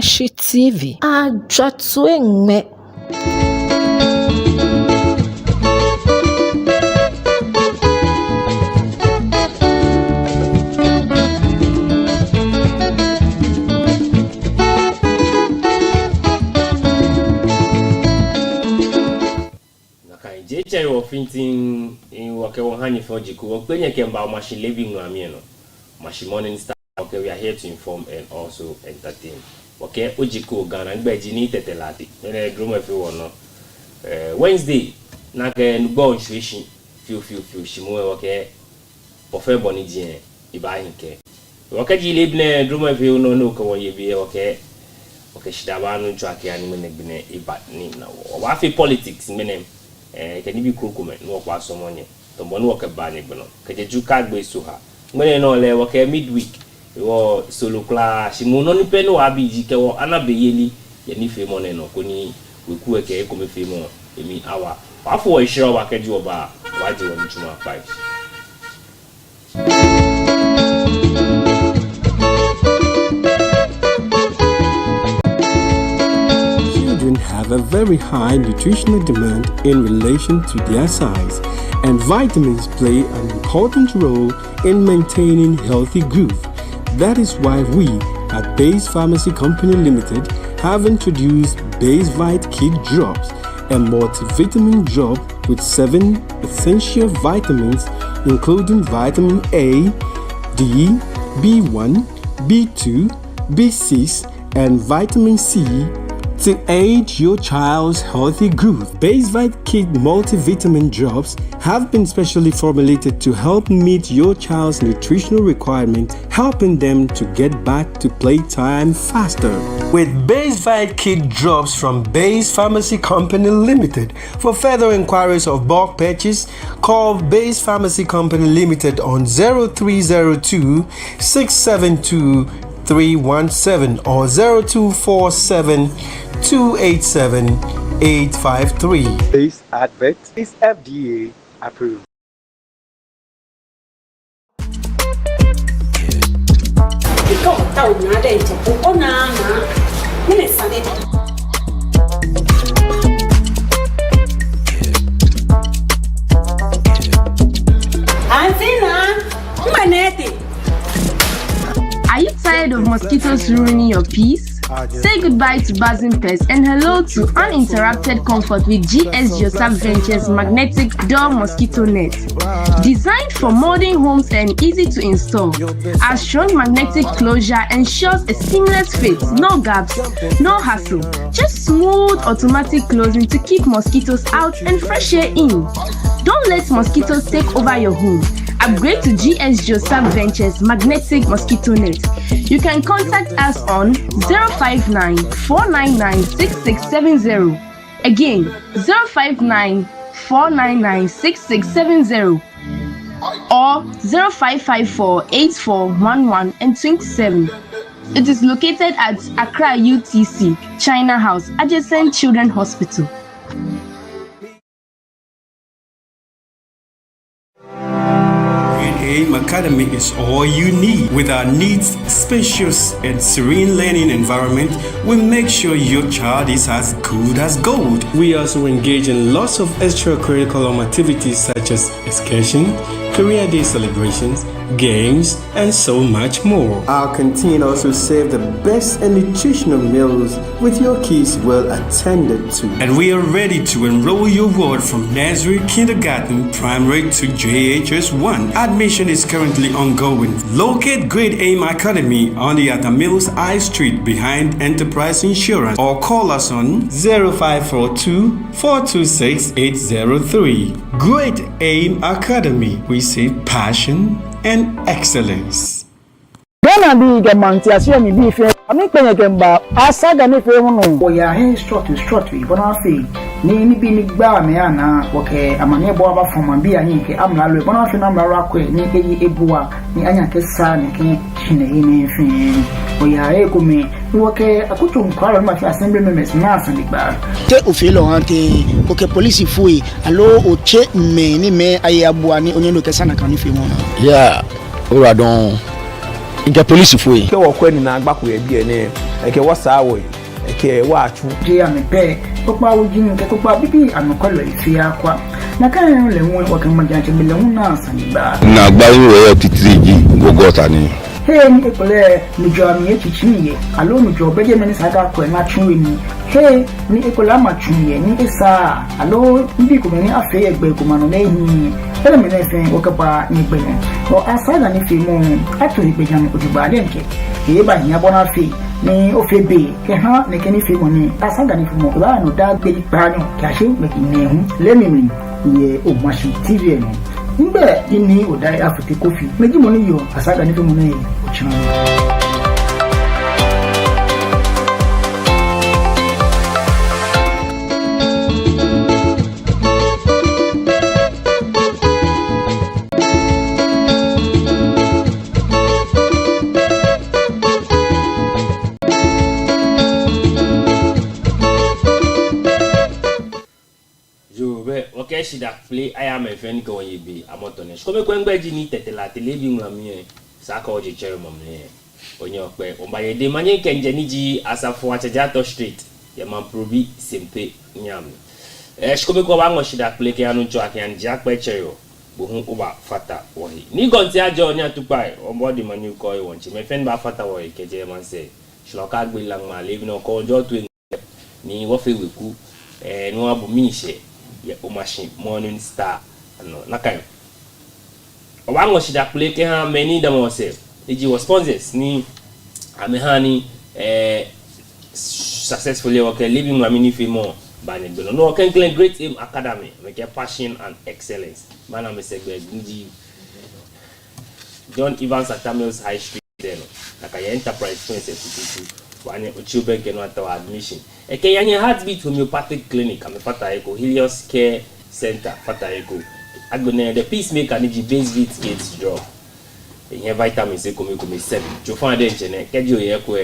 Ashi TV. Ajatwengme. JJ of printing in Waka Honey for Jiku, when you can buy machine Leebi Ŋulami, machine morning star. Okay, we are here to inform and also entertain. Okay, Ojiko Ghana, Bejini Tetelati, and I drew my few Wednesday, Naka and Bon Swishi, few Shimo, okay, or Fair Bonnie Jean, Ibahinke. Wakaji Libne, drew my few no Kawaii be okay. Okay, Shidabano Traki Animene Ibat Nina, or Wafi politics, meaning. Can you be crewman? No, pass some money. The one work a banning, but no. Can you card base to her? When no lay work a midweek, or solo class, she moon only pen or abijika or anabeyeli, Yenife money no coni, we cook a come fimo, a mean hour. After a show, I can do a bar. Why do you want to my pipes? Have a very high nutritional demand in relation to their size, and vitamins play an important role in maintaining healthy growth. That is why we at Base Pharmacy Company Limited have introduced Base Vite Kid Drops, a multivitamin drop with 7 essential vitamins including vitamin A, D, B1, B2, B6, and vitamin C to aid your child's healthy growth. Base Vite Kid multivitamin drops have been specially formulated to help meet your child's nutritional requirements, helping them to get back to playtime faster. With Base Vite Kid drops from Base Pharmacy Company Limited. For further inquiries of bulk purchase, call Base Pharmacy Company Limited on 0302 672 317 or 0247 287 853. This advert is FDA approved. Are you tired of mosquitoes ruining your peace? Say goodbye to buzzing pests and hello to uninterrupted comfort with GS Joseph Ventures magnetic door mosquito net. Designed for modern homes and easy to install, our strong magnetic closure ensures a seamless fit, no gaps, no hassle, just smooth automatic closing to keep mosquitoes out and fresh air in. Don't let mosquitoes take over your home. Upgrade to GS Joseph Ventures magnetic mosquito net. You can contact us on 059 499 6670. Again, 059 499 6670 or 0554 8411 and 27. It is located at Accra UTC, China House, adjacent Children's Hospital. AIM Academy is all you need. With our neat, spacious, and serene learning environment, we make sure your child is as good as gold. We also engage in lots of extracurricular activities such as excursion, career day celebrations, games, and so much more. Our canteen also serves the best and nutritional meals with your kids well attended to. And we are ready to enroll your ward from nursery, kindergarten, primary to JHS1. Admission is currently ongoing. Locate Great AIM Academy on the Atamills High Street behind Enterprise Insurance or call us on 0542 426 803. Great AIM Academy. We say passion and excellence. Gana bi ga manti asia mi bi fe ami penye kemba asaga ni fe hono o ya he strut we bona fe ni bi ni gba me ana woke amane bo aba foma bi anyi ke amla lo bona fe na mra ko ni eyi ebuwa ni anya ke sa ni ke chine ni fe o ya e ko me woke akutu nkwara ma fi assembly members na asan gba te o fe lo ante woke police fui alo o che me ni me ayabuwa ni onye no ke sana kan fi mo yeah ora don Inka police foi. Ke wo kwani na agbako e bi ene eke wasawo eke wachu je amepe popa ojin ke popa bibi anokolo ifi akwa na kan le won wakan majanche bele won na saniba na gba yo titriji gogota ni hey ni ekole ni jo ami echichiye alo ni jo beje meni saka ko na chunwe ni hey ni ekola ma chunye ni esa alo mbi ko meni afe egbe ko manu lehin ele meni fe okapa ni gbe ni o asaga ni fi mu ato ni gbejan ko ba de nke e ba yin abona fi ni o fe be ke ha ne ke ni fi mo ni asaga ni fi mo ba no da gbe pa ni ka se me ki ne hu le mi ye o ma shi tv no ngbe ini o dai afute kofi meji mo ni yo asaga ni fi mo ni o chan okay she that play I am a friend ko ye be amotone ko me ko ngbaji ni tetela Leebi Ŋulami saka oje chere momne onye okpe ombaye de manye kenje ni ji asafo achajato street ye man probi sempe nyam ko me ko ba ngo she that play ke anu cho akan ji akpe chere bo hu uba fata wohi ni gonti ajo nya tupai ombodi manu ko e wonchi me fen ba fata wohi keje man say shloka gbe langma Leebi no ko ojo tu ni wo fe weku no abu mi she ya o machine morning star no nakai obango shida play ke ha many them was eji was sponsors ni amehani successfully work Leebi Ŋulami ni fimo bani gbe no can claim great aim academy make passion and excellence mana me segbe nji John Evans Samuels High Street there no nakai enterprise 2022 wane uchiube ke no atawa admission eke yanye heartbeat homeopathic clinic amefata eko Helios Care Center fata eko agbone the peacemaker ni ji base vit kids drop enye vitamins eko me 7 jofan de nchene keji oye ko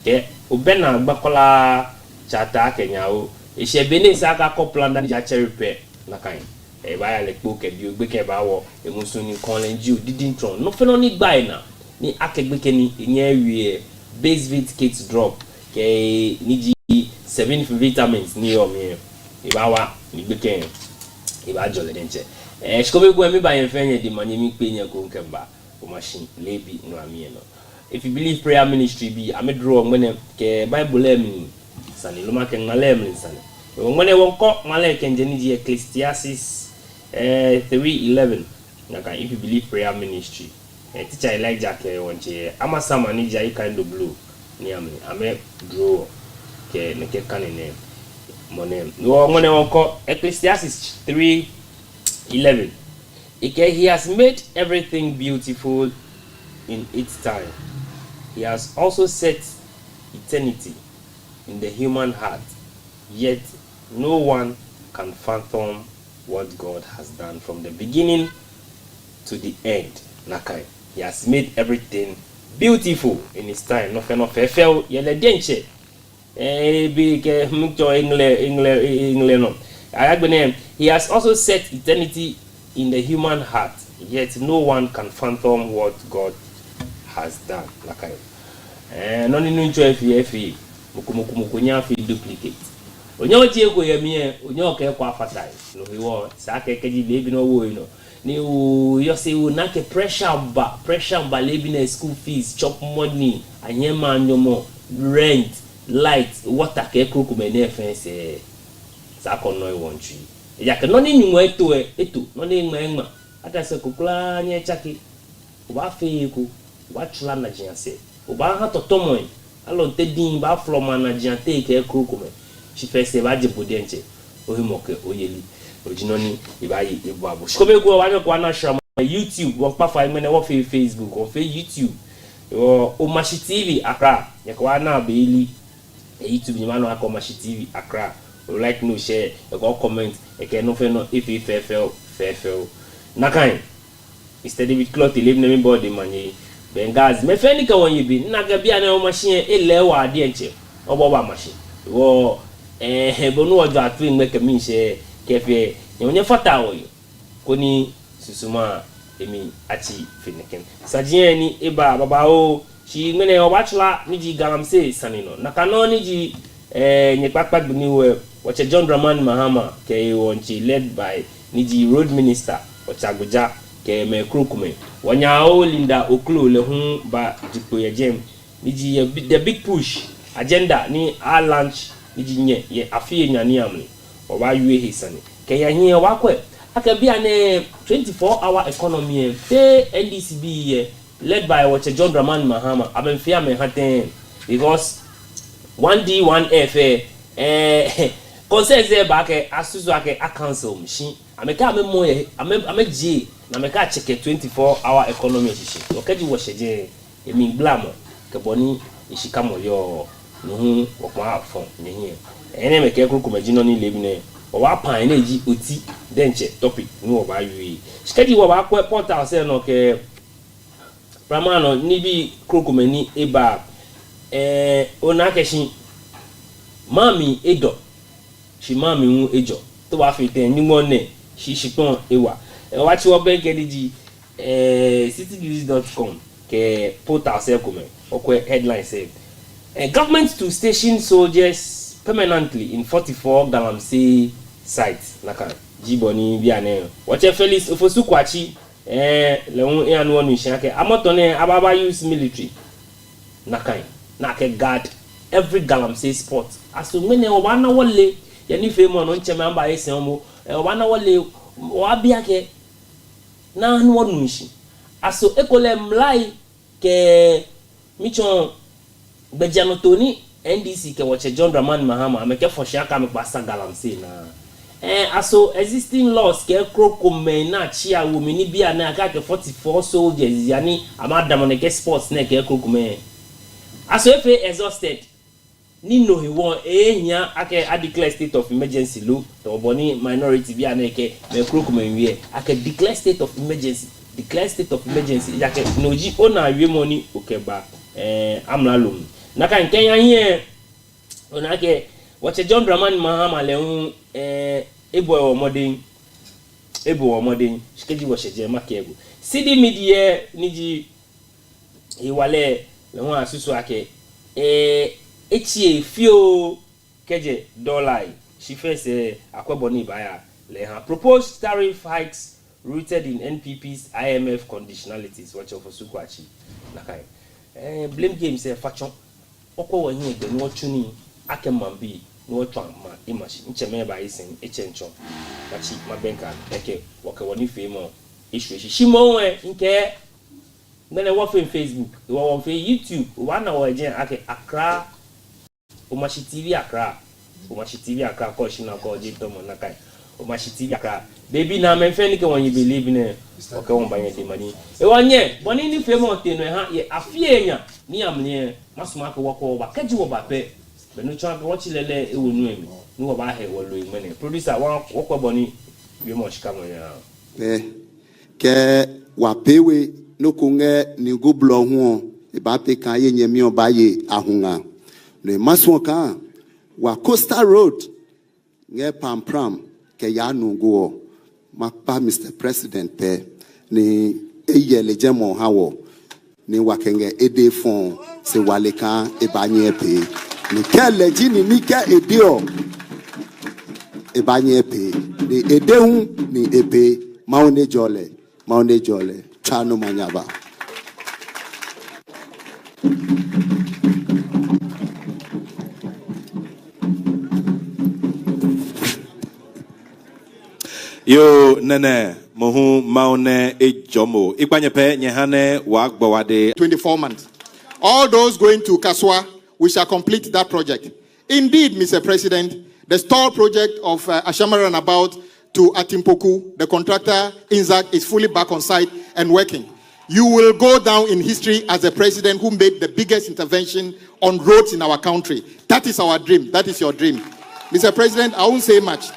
ke obena agbakola chata kenya o ise bene saka couple and ja cherry pe na kan e ba ya le po ke bi ogbe ke ba wo emusun ni konlenji o didin tron no fe no ni gba ina ni akegbe ke ni enye wie base vit kids drop ke niji 7 vitamins ni o mi ibawa ni gbeke iba jole denche shikobe ko mi ba yen fenye di mani mi pe yen ko nkemba o machine Leebi Ŋulami no if you believe prayer ministry be amedro ngene ke bible emi sani luma ke ngale emi sani ngene wonko male ke nje ni Ecclesiastes 3:11 naka if you believe prayer ministry teacher Elijah ke wonche ama sama ni jai kind of blue ni ame draw ke ne ke kanene monem no ngone wonko Ecclesiastes 3:11 he has made everything beautiful in its time. He has also set eternity in the human heart, yet no one can fathom what God has done from the beginning to the end. Nakai, he has made everything beautiful in his time. No fefel yele denche. Be ke mukto Engle no. He has also set eternity in the human heart, yet no one can fathom what God has done. Nakai. No ni nuncho efi muku nya fi duplicate. Onyo tie ko yemie onyo ke kwa fatai no hiwo sa ke keji Leebi no wo no ni o yo say o na ke pressure ba Leebi na school fees, chop money, anyema anyomo, rent, light, water ke kroku me na fence sa ko no wonchi e ya ke no ni nwo eto no ni ngma ata se kokula nya chaki o ba fe ko wa tula na jianse o ba ha totomo alo te din ba floma na jiante ke kroku me she first ba jebode nche ohimoke oyeli ojinoni ibayi ebuabo shikobe ko wa ko na shama YouTube wo pa fa mene wo fe Facebook wo fe YouTube o Mashi TV Accra yakwa na beeli YouTube ni manu akọ Mashi TV Accra like no share go comment e ke no fe no FFL nakan instead with cloth Leebi na me body manye bengaz me fe ni ka won yibi na ga bia na o machine elewa ade nche obo ba machine wo bonu ojo atu ngbe ke mi se kefe nyonya fata oyi koni susuma emi achi fineken sajien ni eba baba o She mene wachla niji galamse sanino. Nakano niji nyekpakpak biniwe wache John Dramani Mahama ke wonchi led by niji road minister wache Abuja ke me Krokume. Wanyao Linda Oklo le hun ba jikpo jem niji the big push agenda ni our launch niji nye ye afie nyani amni. Wa yue hisani. Ke ya nye wakwe aka bia ne 24-hour economy te NDCB ye led by wache John Dramani Mahama abenfia me haten because 1D 1F consensus there back asusu ake a council machine ameka amemo ye ameji na meka check 24-hour economy shishi okaji wo sheje emi blamo ke boni ishika moyo no hu okwa afon nyehin ene meka Krokume no ni lebi ne wa pan na eji oti denche topic ni wo ba wi shikaji wo ba kwa portal se no ke pramano ni bi Krokume ni eba ona keshin mami edo shi mami wu ejo to wa fi ten ni mo ne shi shipon ewa wa ti wo be gediji citynews.com ke portal se come okwe headline say government to station soldiers permanently in 44 Galamsey sites naka jiboni biane wache Felix Ofosukwachi le won e anu onu shiake amotone ababa use military nakai na ke guard every Galamsey spot aso mene oba na wole ya ni femo no ncheme amba ese omo oba na wole wa bia ke na anu onu shi aso ekole mlai ke michon bejano toni NDC ke wache John Dramani Mahama ameke foshia ka mekpasa Galamsey na aso existing laws ke Krokume na chia wo mini bia na aka ke 44 soldiers yani amadamone ke sports na ke Krokume aso efe exhausted ni no he won ehia ake declare state of emergency lo to boni minority bia na ke me Krokume wie ake declare state of emergency yake noji ona wie money okeba amlalum naka nkenya hie ona ke wache John Dramani Mahama le hu ebo modern shikeji wo sheje makego CD media niji iwale le hu asusu ake echie fio keje dollar she face akweboni baya le ha proposed tariff hikes rooted in NPP's IMF conditionalities wache Ofosukwachi nakai blame game say faction okwo wo hin egbe no tuni akemambi no twa ma imashi ncheme ba isin echencho bachi mabenka eke woke woni femo issue shimo nke ngene wo fe Facebook wo fe YouTube wana wo je ake Accra Omashi TV Accra ko shina ko je to mo nakai Omashi TV Accra baby na me fe ni ke won you believe ne oke won banye de mani e wonye boni ni femo te no ha ye afie nya ni amne masuma ko woko ba kaji wo ba pe benu twa ko chi lele e wonu emi ni wo ba he wo lo imene producer wa woko boni bi mo shika mo ya ke wa pewe no kunge ni go blo ho e ba pe kan ye nyemi o ba ye ahunga no maso kan wa Coastal Road nge pampram ke ya no go mapa Mr. President pe ni eyele jemo hawo ni wakenge ede fon se wale kan e ba nye pe ni kele jini ni ke edio e ba nye pe ni ede hu ni epe maone jole chano manyaba yo nene mohu maone ejomo ikwanyepe nyehane wagbawade 24 months. All those going to Kaswa, we shall complete that project. Indeed, Mr. President, the stall project of Ashamara Runabout to Atimpoku, the contractor Inzak is fully back on site and working. You will go down in history as the president who made the biggest intervention on roads in our country. That is our dream. That is your dream. Mr. President, I won't say much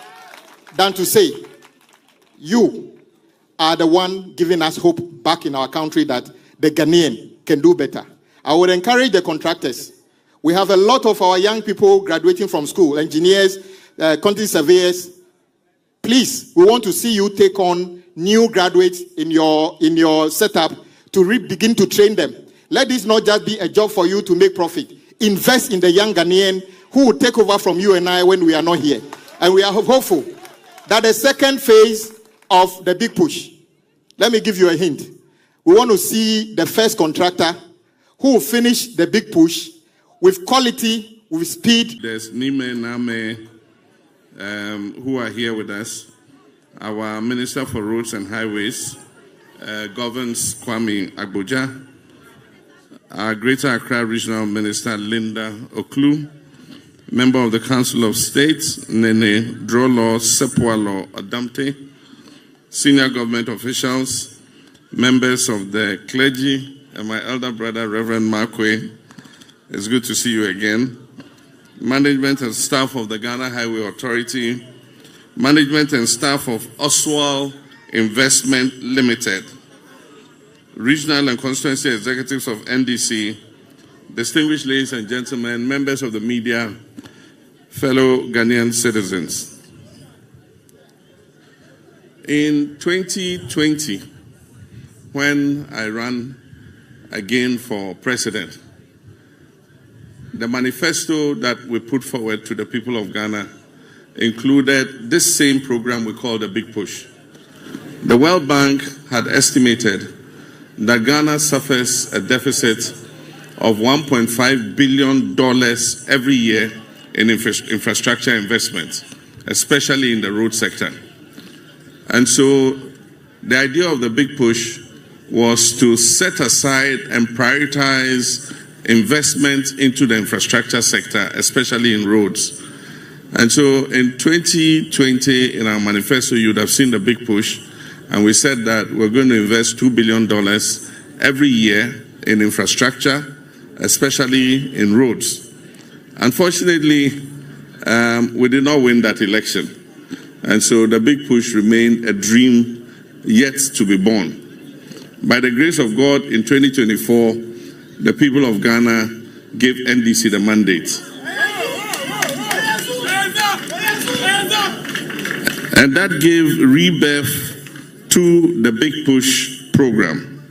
than to say you are the one giving us hope back in our country that the Ghanaian can do better. I would encourage the contractors. We have a lot of our young people graduating from school, engineers, quantity surveyors. Please, we want to see you take on new graduates in your setup to begin to train them. Let this not just be a job for you to make profit. Invest in the young Ghanaian who will take over from you and I when we are not here. And we are hopeful that the second phase of the big push, let me give you a hint. We want to see the first contractor who will finish the big push with quality, with speed. There's Nime Name, who are here with us. Our Minister for Roads and Highways governs Kwame Agboja. Our Greater Accra Regional Minister Linda Oklu. Member of the Council of State Nene Drolo Sepualo Adamte. Senior government officials, members of the clergy, and my elder brother, Reverend Markwe. It's good to see you again. Management and staff of the Ghana Highway Authority, management and staff of Oswald Investment Limited, regional and constituency executives of NDC, distinguished ladies and gentlemen, members of the media, fellow Ghanaian citizens. In 2020, when I ran again for president, the manifesto that we put forward to the people of Ghana included this same program we call the Big Push. The World Bank had estimated that Ghana suffers a deficit of $1.5 billion every year in infrastructure investments, especially in the road sector. And so the idea of the Big Push was to set aside and prioritize investment into the infrastructure sector, especially in roads. And so in 2020, in our manifesto, you would have seen the Big Push, and we said that we're going to invest $2 billion every year in infrastructure, especially in roads. Unfortunately, we did not win that election. And so the Big Push remained a dream yet to be born. By the grace of God, in 2024, the people of Ghana gave NDC the mandate. And that gave rebirth to the Big Push program.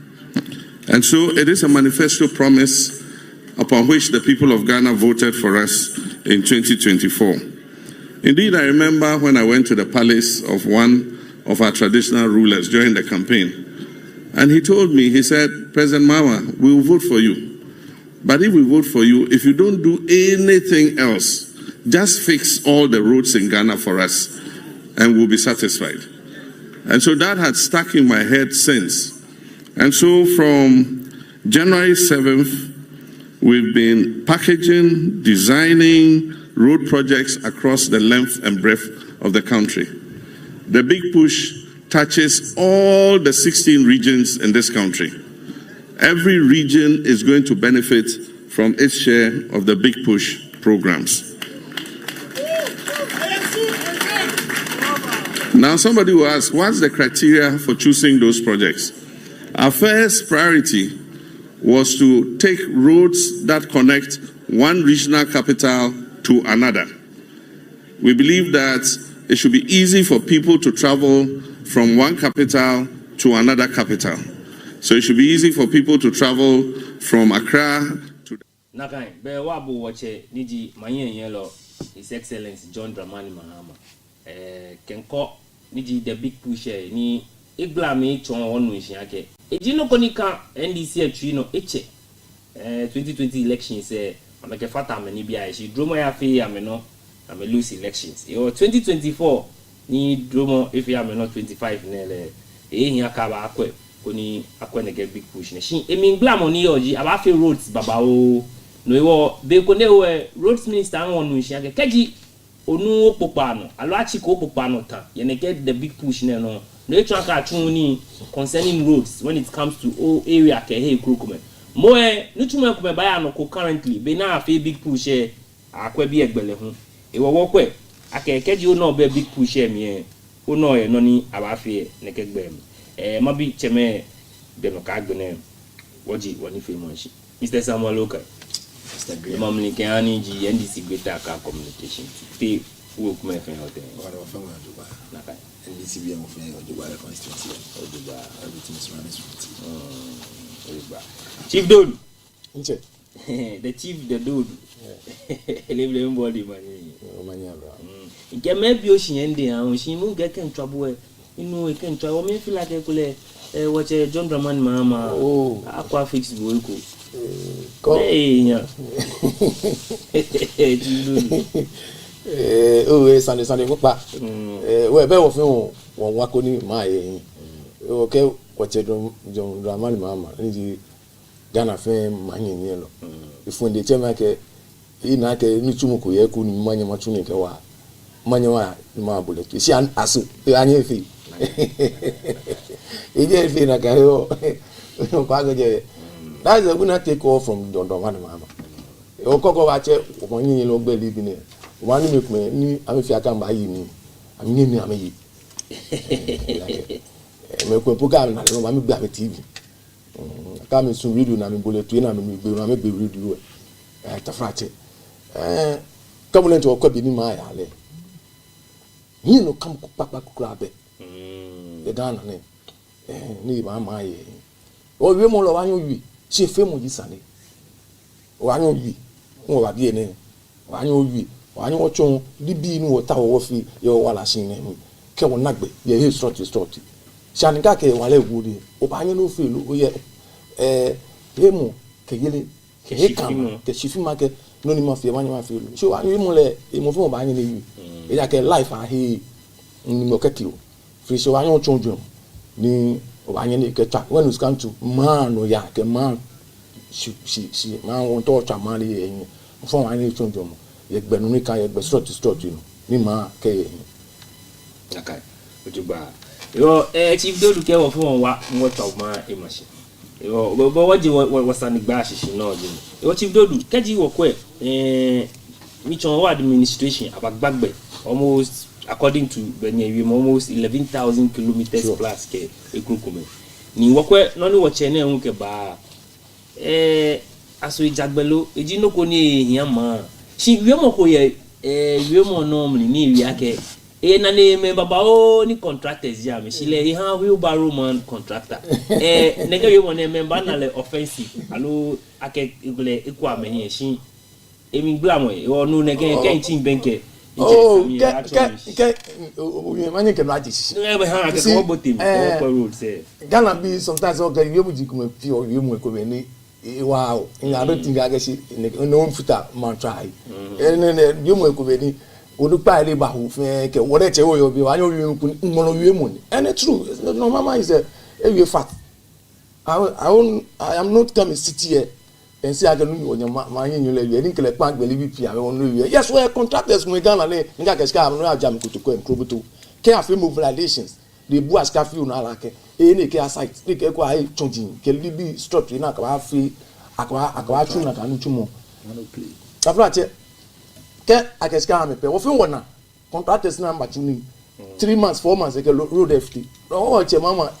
And so it is a manifesto promise upon which the people of Ghana voted for us in 2024. Indeed, I remember when I went to the palace of one of our traditional rulers during the campaign. And he told me, he said, President Mawa, we will vote for you. But if we vote for you, if you don't do anything else, just fix all the roads in Ghana for us, and we'll be satisfied. And so that had stuck in my head since. And so from January 7th, we've been packaging, designing road projects across the length and breadth of the country. The Big Push touches all the 16 regions in this country. Every region is going to benefit from its share of the Big Push programs. Now somebody will ask, what's the criteria for choosing those projects? Our first priority was to take roads that connect one regional capital to another. We believe that it should be easy for people to travel from one capital to another capital. So it should be easy for people to travel from Accra to... Nakai, be wabu wache niji mayen yellow His Excellency John Dramani Mahama. Kenko niji the Big Push ni igla me chon wonu ishiake. Ejino konika NDC atwino eche 2020 elections ameke fata ameni bia shi dromo ya fe ameno ame lose elections. Yo 2024 ni dromo if ya ameno 25 nele ehia ka ba akwe koni akwe ne get Big Push ne shin emi ngla mo ni oji aba fe roads baba o no ewo be ko ne we roads minister wonu ishiake keji onu opopa no alo achi ko opopa no ta ye ne get the Big Push ne no no etu aka atuni concerning roads when it comes to all area ke he krokome moe nutume ko ba ya no ko currently be na afi Big Push akwa bi egbele ho ewo wokwe akekeji o no be Big Push mi o no ye no ni abafi ne kegbem mabi cheme be no ka gbene woji woni fe monshi Mr. Samuel Okai Mr. Green mamli ke ani ji NDC Greater Accra communication pe wo kuma fe hotel wala fa wa duba na kai NDC bi mo fe duba the constituency duba everything is running smoothly Chief Don Inche. The chief, the dude. Leave them body money. Get maybe Ocean ending, and she won't get in trouble. You know, we can try. Or maybe feel like I could watch a John Draman Mama. Oh, Aqua fix Boyko. Hey, oh, Sunday, what back? Where Bell of no one walking my. Okay, watch a John Draman Mama. Ghana fame many yellow. If when they tell me, in like a Nichumuku, you couldn't money much in a money, my bullet. You see, an ass, the annual fee. It didn't feel like I that's a winner take off from Don Mama. Your cocoa watcher, one yellow belly in it. One milk me, I'm if I can buy you. I'm nearly a me. Make a program, I don't want to be a TV. I come soon read you, and I'm bullet twin, and I'm be read you at a fratty. Come into a copy in my alley. You know, come papa crab it. The Ghana name. Need my. Oh, we more of you. She famous this Sunday. One of you. Oh, I didn't. One of you. One of you. Leebi no tower of your wallashing name. Come on, Nagbe. Yeah, he's strutty. Shanikake, while woody. Opinion no feel. Oh, yeah. Hemo, Kayili, Kayakam, the chief market, no more for one of you. So I will move by you. It's like a life I hear in Mokatio. Free so I don't children. Ni Wanyani get when it's come to man or yak, a man. She man won't touch a money and from any children. Yet Benunica, yet Bestrot to start you. Nima Kay. Okay, what you buy? Your chief don't care of what of my image. But what do you was standing bash? You know, what you do? Can't you walk away? Which on what administration about back almost according to Benny, almost 11,000 kilometers plus. A group. Ni walk away, none what Chene unke ba. As we jagbelo, a gino cone, yama. She will ye, you more normally near Yake. Na name baba ni contractors ya me shile ha wheelbarrow man contractor nega yo mo member na le offensive alo ake igule ikwa me hin shin emi gba mo o nu nega ken tin benke oh ke we manye ke na jishi e ha ake ko botem ko road say Ghana be sometimes o ga you ji kuma fi o you mo ko be ni wow in I don't think I guess no futa man try you mo ko be ni Odupa ile ba hu fe ke wore che wo yo bi wa yo nmono wi emu ni and it's true no mama is a we fat I am not coming sit here and say I can no onya ma yin le wi nkele pa gbele bi pia we no wi yes we contractors mu Ghana le nga ke ska no ajam kotoko en proboto ke afi mobilizations the bu aska fi una la ke ne ke site ne ke kwa ai chonjin ke Leebi structure na ka afi akwa chu na ka nu chumo no play afra che ke akeska me pe wo fi wona contractors na machine 3 months 4 months ke road FT o che mama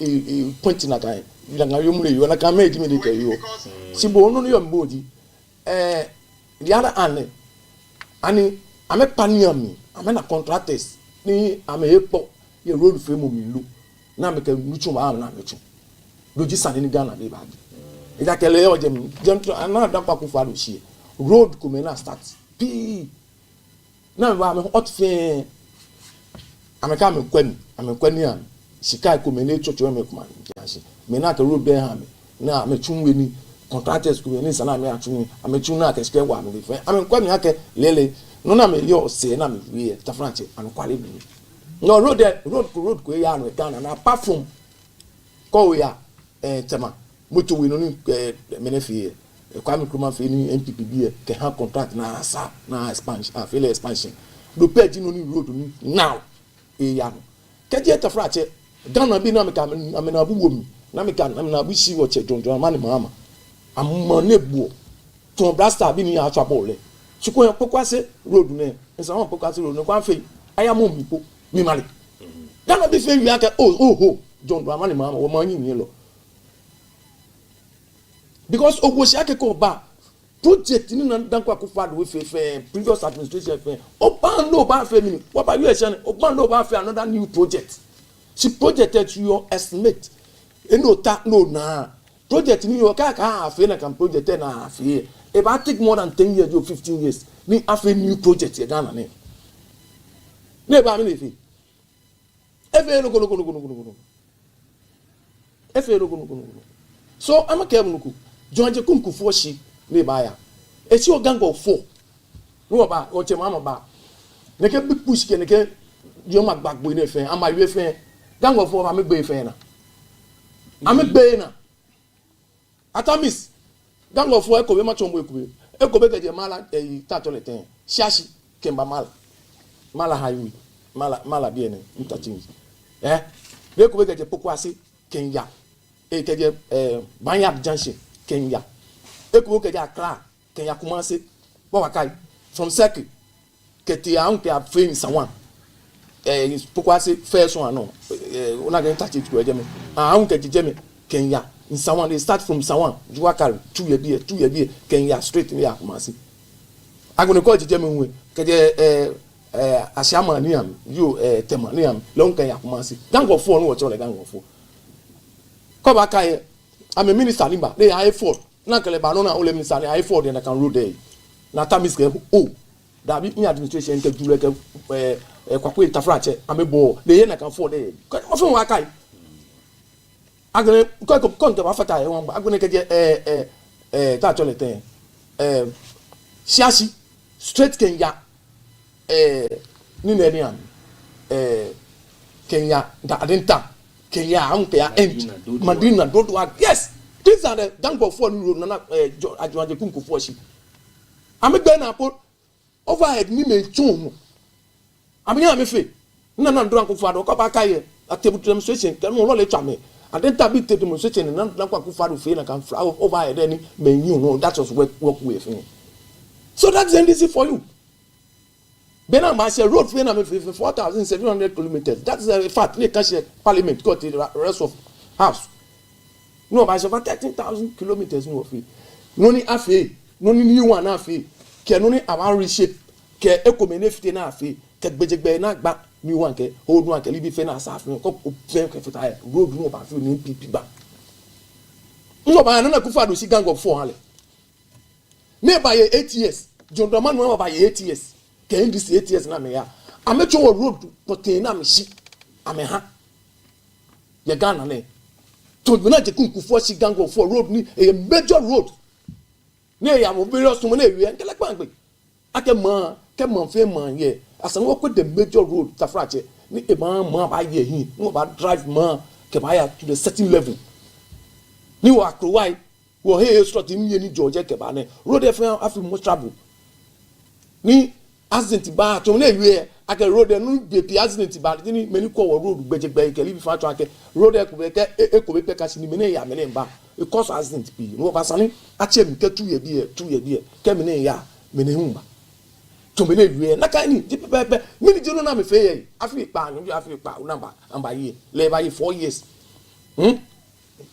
point na kai ila nga yomule yo na ka me di me de yo si bo no yo mbodi the other ani ame paniami ame na contractors ni ame epo ye road fe mo mi lu na me ke nuchu ma na me chu loji sane ni Ghana be ba ida ke le o jem na da pa ku fa do shi road ko me na start pi na ba me hot fe ameka me kwani am sika ko me ne chocho me kuma ntiashi me na ka road be ha me na me chunwe ni contractors ko ni sana me achunwe ame chunna ka sika wa me fe ame kwani ake lele no na me yo se na me wie ta franche an kwale bi no road ko ya no Ghana na apart from ko ya tema moto we no ni me ne fe Kwame Nkrumah fe ni MPP bi ke ha contract na asa na expansion afele expansion do page no ni road ni now ya no ke je ta frache Ghana bi na me ka me na bu womi na me ka na bu si wo che jonjon mani mama ammo ne buo ton blaster bi ni acho abole chiko pokwase road ne nsa won pokwase road no kwa fe aya mo mi po mi mari Ghana bi fe wi aka oh jonjon mani mama wo ma yin ni lo because ogwosi akeko ba project ni na dankwa ku fado we fe previous administration fe oban no ba fe mini what about you esen oban no ba fe another new project si project that you estimate eno ta no na project ni yo ka afi na kan project na afi e ba take more than 10 years or 15 years ni afi new project ye Ghana ne ba mi le fi efe no kono efe no kono so amaka em nuku jonje kunkufu oshi ne ba ya e si o gang of 4 no ba o che mama ba ne ke big push ke ne ke yo ma gbagbo ne fe ama we fe gang of 4 ma me gbe fe na amegbe na atamis gang of 4 ekobe ma chombo ekobe keje mala tatole ten shashi kemba mala highway mala bien interchange ekobe keje pokwasi Kenya keje Banyard Junction Kenya ekobe keje Accra Kenya Kumasi Wakai from Seki keti anke a frame someone pokwasi first one no una ga interchange ko eje me anke jeje Kenya in someone they start from someone Juakari 2 year be Kenya straight in ya Kumasi agone ko jeje me hu keje asiama niam you temaniam long Kenya Kumasi gang of 4 no wo chole gang of 4 ko ba kai am a minister limba they I4 na kele ba no na ole minister I4 they na kan road there na tamis ke that be administration ke dule ke kwakwe tafrache amebo le ye na kan 4 there ofun wa kai agone ko nte ba fata e won agone ke je ta chole ten siasi straight Kenya ni ne niam Kenya da adenta Kenya amke ya end Madina don't work yes these are the gang of 4 road na ajuanje kunkufu oshi amegbe na po overhead ni me chun amiya me fe na ndo ankufu ado ko ba kai a table demonstration kan mo lo le twame adenta bi table demonstration na ankufu ado fe na kan overhead any me you know that was work way fe so that's NDC for you Bena ma say road fe na me 4,700 kilometers that's a fact le can parliament got the rest of house no ba say 13,000 kilometers no fe no ni afi no ni new one afi ke no ni about reshape ke ekomene fite na afi ke gbejegbe na gba new one ke old one ke libi fe na sa afi ko fe ke fita road no ba fi ni pipi ba no ba na kufa do si gang of 4 hale me ba ye 8 years jondoma no ba ye 8 years ke ndc 8 years na me ya amecho road protein na me shi ameha ye Ghana le to na je kunkufu si gang of 4 road ni a major road ne ya mo various mo na ewie nkele kpangbe ake ma ke man fe man ye asan wo ko the major road tafrache ni e ma ba ye hin no ba drive ma ke ba ya to the certain level ni wa krowai wo he strut ni ye ni George ke ba ne road e fe afi mo trouble ni accident ba to na ewie ake road no be accident ba ni meni ko wo road gbejegbe ke libi fa to ake road e ko be pe kasi ni meni ya meni ba e cause accident bi no ba sani ache mi ke 2 year bi ke meni ya meni humba to meni ewie na kan ni di pepe meni jeno na me fe ye afi pa anu afi pa number amba ye le ba ye 4 years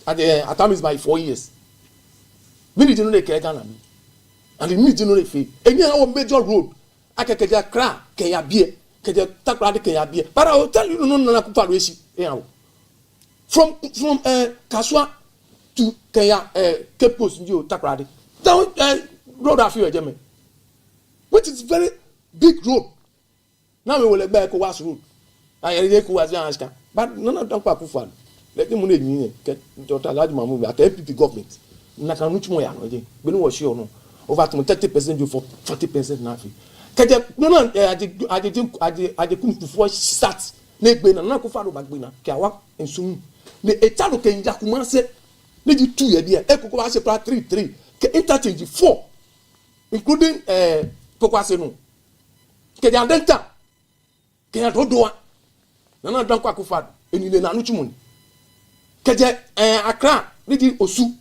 at time is by 4 years meni jeno le ke Ghana mi and meni jeno le fe eni ha major road akekeja Accra Kenya bie keje takrade Kenya bie para o tell you no na ku paro esi from Kaswa to Kenya Cape Coast ndio takrade down road afi ejeme which is very big road now we will gba ECOWAS road aye ECOWAS aska but no don kwa kufa let me na yin ke Dr. Alhaji Mahmoud at MPP government na kan nuchi mo ya no je be no wo shi ono over 30% you for 40% na afi keje no aje kunkufu start na gbe na kufa do bagbe na ke awa ensun ne etalo ke nja kuma se ne ji 2 ye dia ekoko ba se pra 3 ke interchange 4 including pokwase no ke dia denta ke ya dodoa na dan kwa kufa enile na anu chumuni keje Accra ne ji osu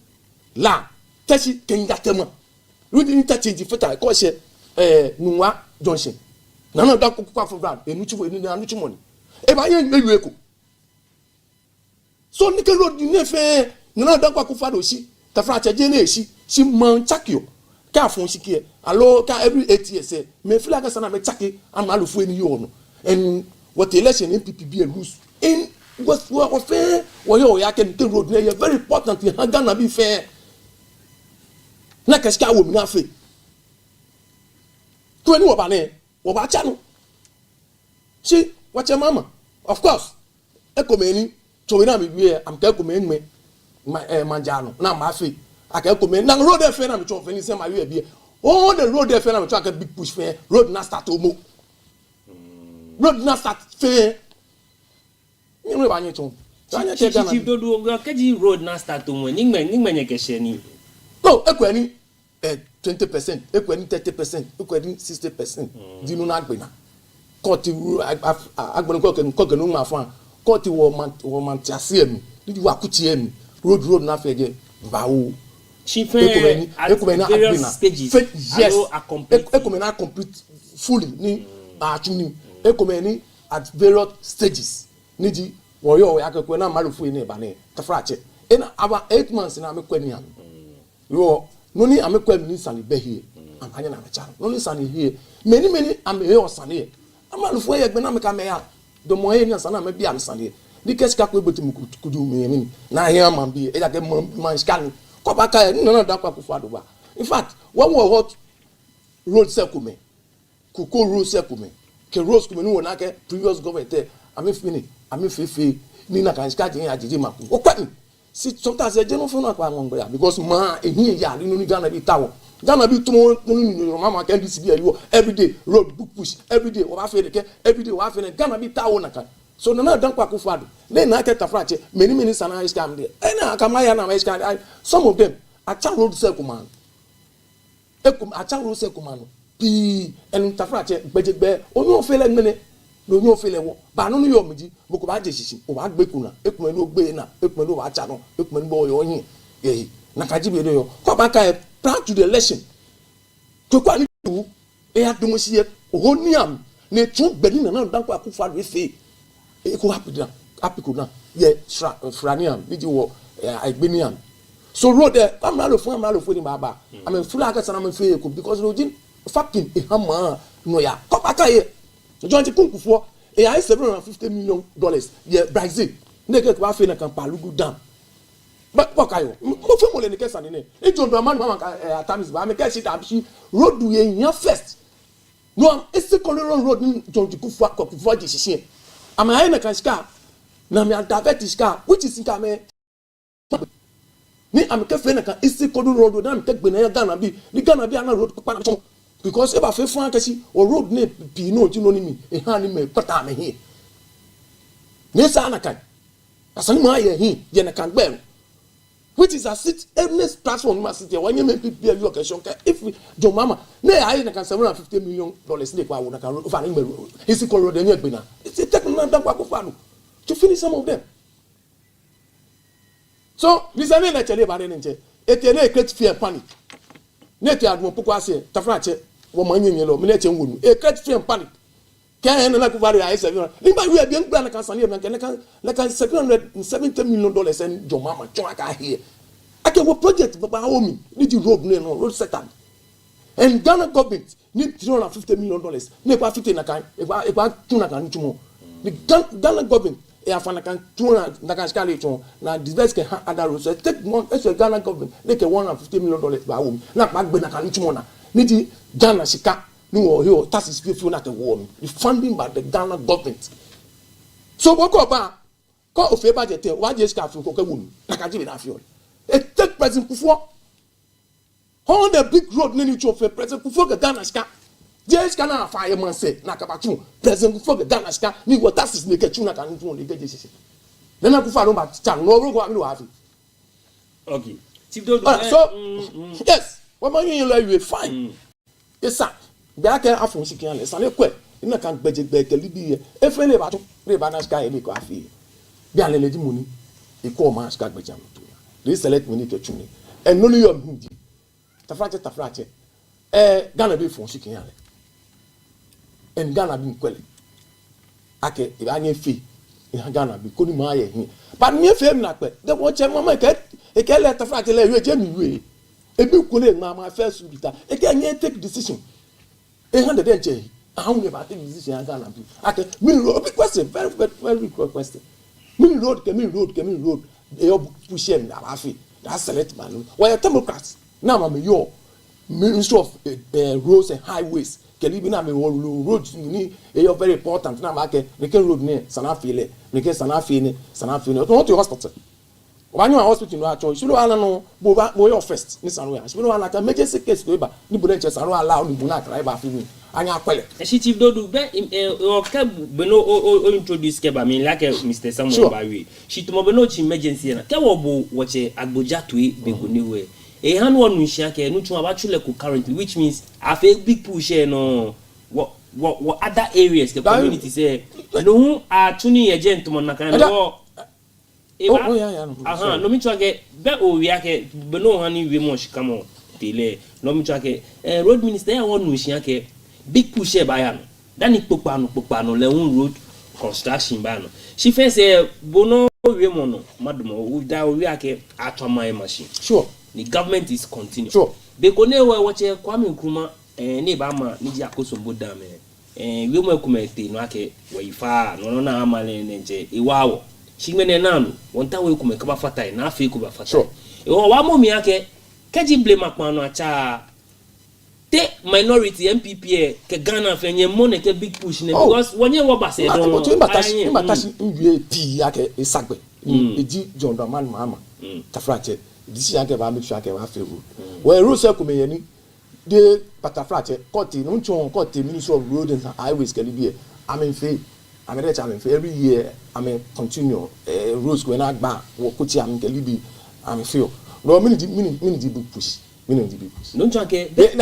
la tashi ke nja tema rudi interchange feta ko se Nwa Junction na da kwa for brand enuchiwo enu na anuchi money e ba yen ewi eko so ni ke road ni fe na da kwa kufa do si ta fra cheje na esi si man chakio ka fun sikie alo ka every 8 years me feel sana me chaki am alufu eni yo no and what election MPP be lose in because we are fair we are can road very important we Ghana be fair na keska wo mi na fe to any wo ba cha no see what your mama of course ekomeni to we na me wie am ka ekomeni me manjano na ma fe aka ekomeni na road e fe na me to fe ni se ma wie bie all the road e fe na me to aka big push fe road na start omo road na start fe ni me ba nyi to chief dodo ga kaji road na start omo ni ngme ke she ni no ekwani 20%, equally 30%, equally 60%. Do you know Agbena? Courty Agbena my fan. Courty woman Tiasiem. Did you akutiem? Road na fege. Vau. Chief various stages. Yes. Ekumena complete fully. Ni achuni. Ekumeni at various stages. Niji woyo akakwena marufu ine bane. Tafrache. In about 8 months in amekweni am. Yo noni amekwa mini sani be here am anya na mecha noni sani here many am here sani amalufo ye gbe na meka me ya do mo ye ni sani am be am sani di keska ko ebetum kudu me na here am be e ja ke man scan ko ba ka no da kwa kufu adoba in fact when we what road circle me kuko road circle me ke road circle me no na ke previous government am fefe ni na kan ska je ajiji maku o kwa si sometimes I don't know for because ma here ya ni Ghana be town Ghana be to mama can this be every day road book push every day over every day over Ghana be town na so no don kwa kufado then na ke tafrache many sana scam there na akamaya na scam some of them acha road circle man acha road circle man pi en tafrache gbejegbe onu ofele ngene no nyo fele wo ba no yo meji boko ba je sisi o ba gbe kuna ekuma no gbe na ekuma no ba cha no ekuma no bo yo yin eh na kaji be do yo ko ba ka plan to the election to kwa ni tu e ya dumo si e o ni am ne tu gbe ni na dan kwa ku fa do fe e ko happy ko na ye franiam ni ji wo agbe ni am so road there am na lo fun ni baba am full aka sana am fe ko because road fucking e hama no ya ko ba ka ye John Kunkufo, a $750 million. Yeah, Brazil. Naked Waffy and Palugu Dam. But what are you? More than the case on the name. It don't be a man at times, but I make it up. She road to your first. No, it's the Colorado Road in John Kufa decision. I'm a Kanska. Now, I'm a diabetes car, which is in Kame. Me, I'm a cafe, it's the Colorado Road, I'm taking Ghana be the Ghana be on a road. Because if I feel fantasy or road name, you know, me, a honey may put on me here. Yes, Anakan. As I'm here, Jenna can bear. Which is a sit every platform must sit when you make people your occasion. If we do mama, nay, I can $750 million. They will find him. He's a color than your it's a technical to finish some of them. So, this is a tell you about it. It creates fear panic. Net yard won't put us here, Tafrache. Woman yellow, minute and wound. A great fear and panic. Can I vary eyes? We are being granted like $770 million and your mama Chaka here. I can work project but by home. Need you road name or road setup. And Ghana government need $350 million. Never 15 account if I tuna can tomorrow. The Ghana government. I find I can tuna Nakan now the best can other roads. Take one as a Ghana government, they can $150 million by home. Not back when I can tomorrow. Need Ghana Shika, no, your taxes feel not a war. The funding by the Ghana government. So what about call of a budget? Why just got from Coca-Cola? Like I did enough. A third president before all the big road need to offer president before the Ghana Shika. Just cannot fireman say, Nakabatu, president before the Ghana Shika, need what taxes make a tuna can do the GCC. Then I could find out Chang, no, go have it. Okay. So, yes. What man you like fine. Yes, sir. Back and after she can listen. I quit. You can't budget back a Libya. If any about the banana sky any coffee. Be a lady money. The core man sky by jam. They select me to tune. And none of your hindi. Tafrache. Ghana be for she can. And Ghana be quelly. Ake, if I need fee. In Ghana be couldn't marry him. But me fame not quit. The watch a mama cat. A cat let Tafrache let you Jenny way. A big colleague, my first reader. Again, you take decision. 100 days. I don't never take decision. I can. I can. Big question. Very good question. Mini road. They push him na afi. That's select man. Why Democrats? Now I'm your Ministry of Roads and Highways. Kelibi na me roads ni very important. Na make road ne Sanafile. Make Sanafine. Not to hospital. When you are hospital no choice. You no bo first. Ni Sanwa. You no na emergency case go ba. Ni bo nche Sanwa allow ni bo na cry ba fi ni. Anya kwele. Chief Dodu o introduce keba me like Mr. Samuel Bawi. She to mo beno chi emergency na. Ke wo bo wache agboja to e be go ni we. E han won nhia ke no tun abachule ko currently, which means have a big push no what other areas the community say no atuni agent mo na kan no no mi twa ke be o wi ake be no han ni we mo shika mo tele no mi twa ke road minister ya won nhia ke big push e ba ya no dan ni popa no le road construction ba no she first say bono we mo no madam o da o wi ake atoma machine sure. The government is continuing. Sure. Because ne watch Kwame Nkrumah ne ba ma ni ji akosombo da me. We mo kumete no ake we fa no na amale ne je iwawo. Shimene na no wonta we kumeka ba fatai na afi ku ba fatai. Sure. Wa mo mi ake keji blame akwa no acha te minority MPP ke Ghana fenye money ke big push ne because wonye wo ba se don. But you matashi nwie pi ake isagbe. Eji John Dramani Mahama. Tafrache. This year, I make sure I can favor. When Rosa Kumeni, the Patafrache, Cotti, no chon, Cotti, Ministry of Road and Highways, Calibia. I'm in faith. I'm in faith. Every year, I mean, continue. Roads going out back, Cotti, I'm in Calibi, I'm in faith. No, minute book push. Minute big push. Don't you get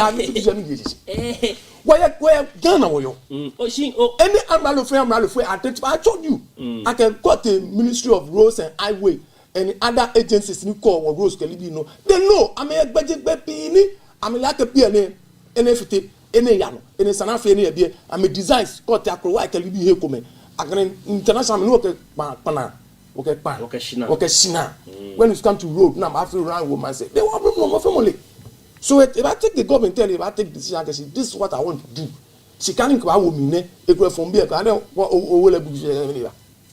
where Ghana were you? Any umbrella I told you. I can quote the Ministry of Roads and Highway. And other agencies ni call or Rose Kalibi no. They know I mean budget be I mean like a PNA, NFT, any yano, any Sanafi any beer, I mean designs got the acro white Kalibi here come. I can international look at pana. Okay, Shina. When it's come to road, now I feel around woman say they want no more family. So if I take the government tell you if I take decision, I can say this is what I want to do. She can't go out with me, it go from beer, I don't want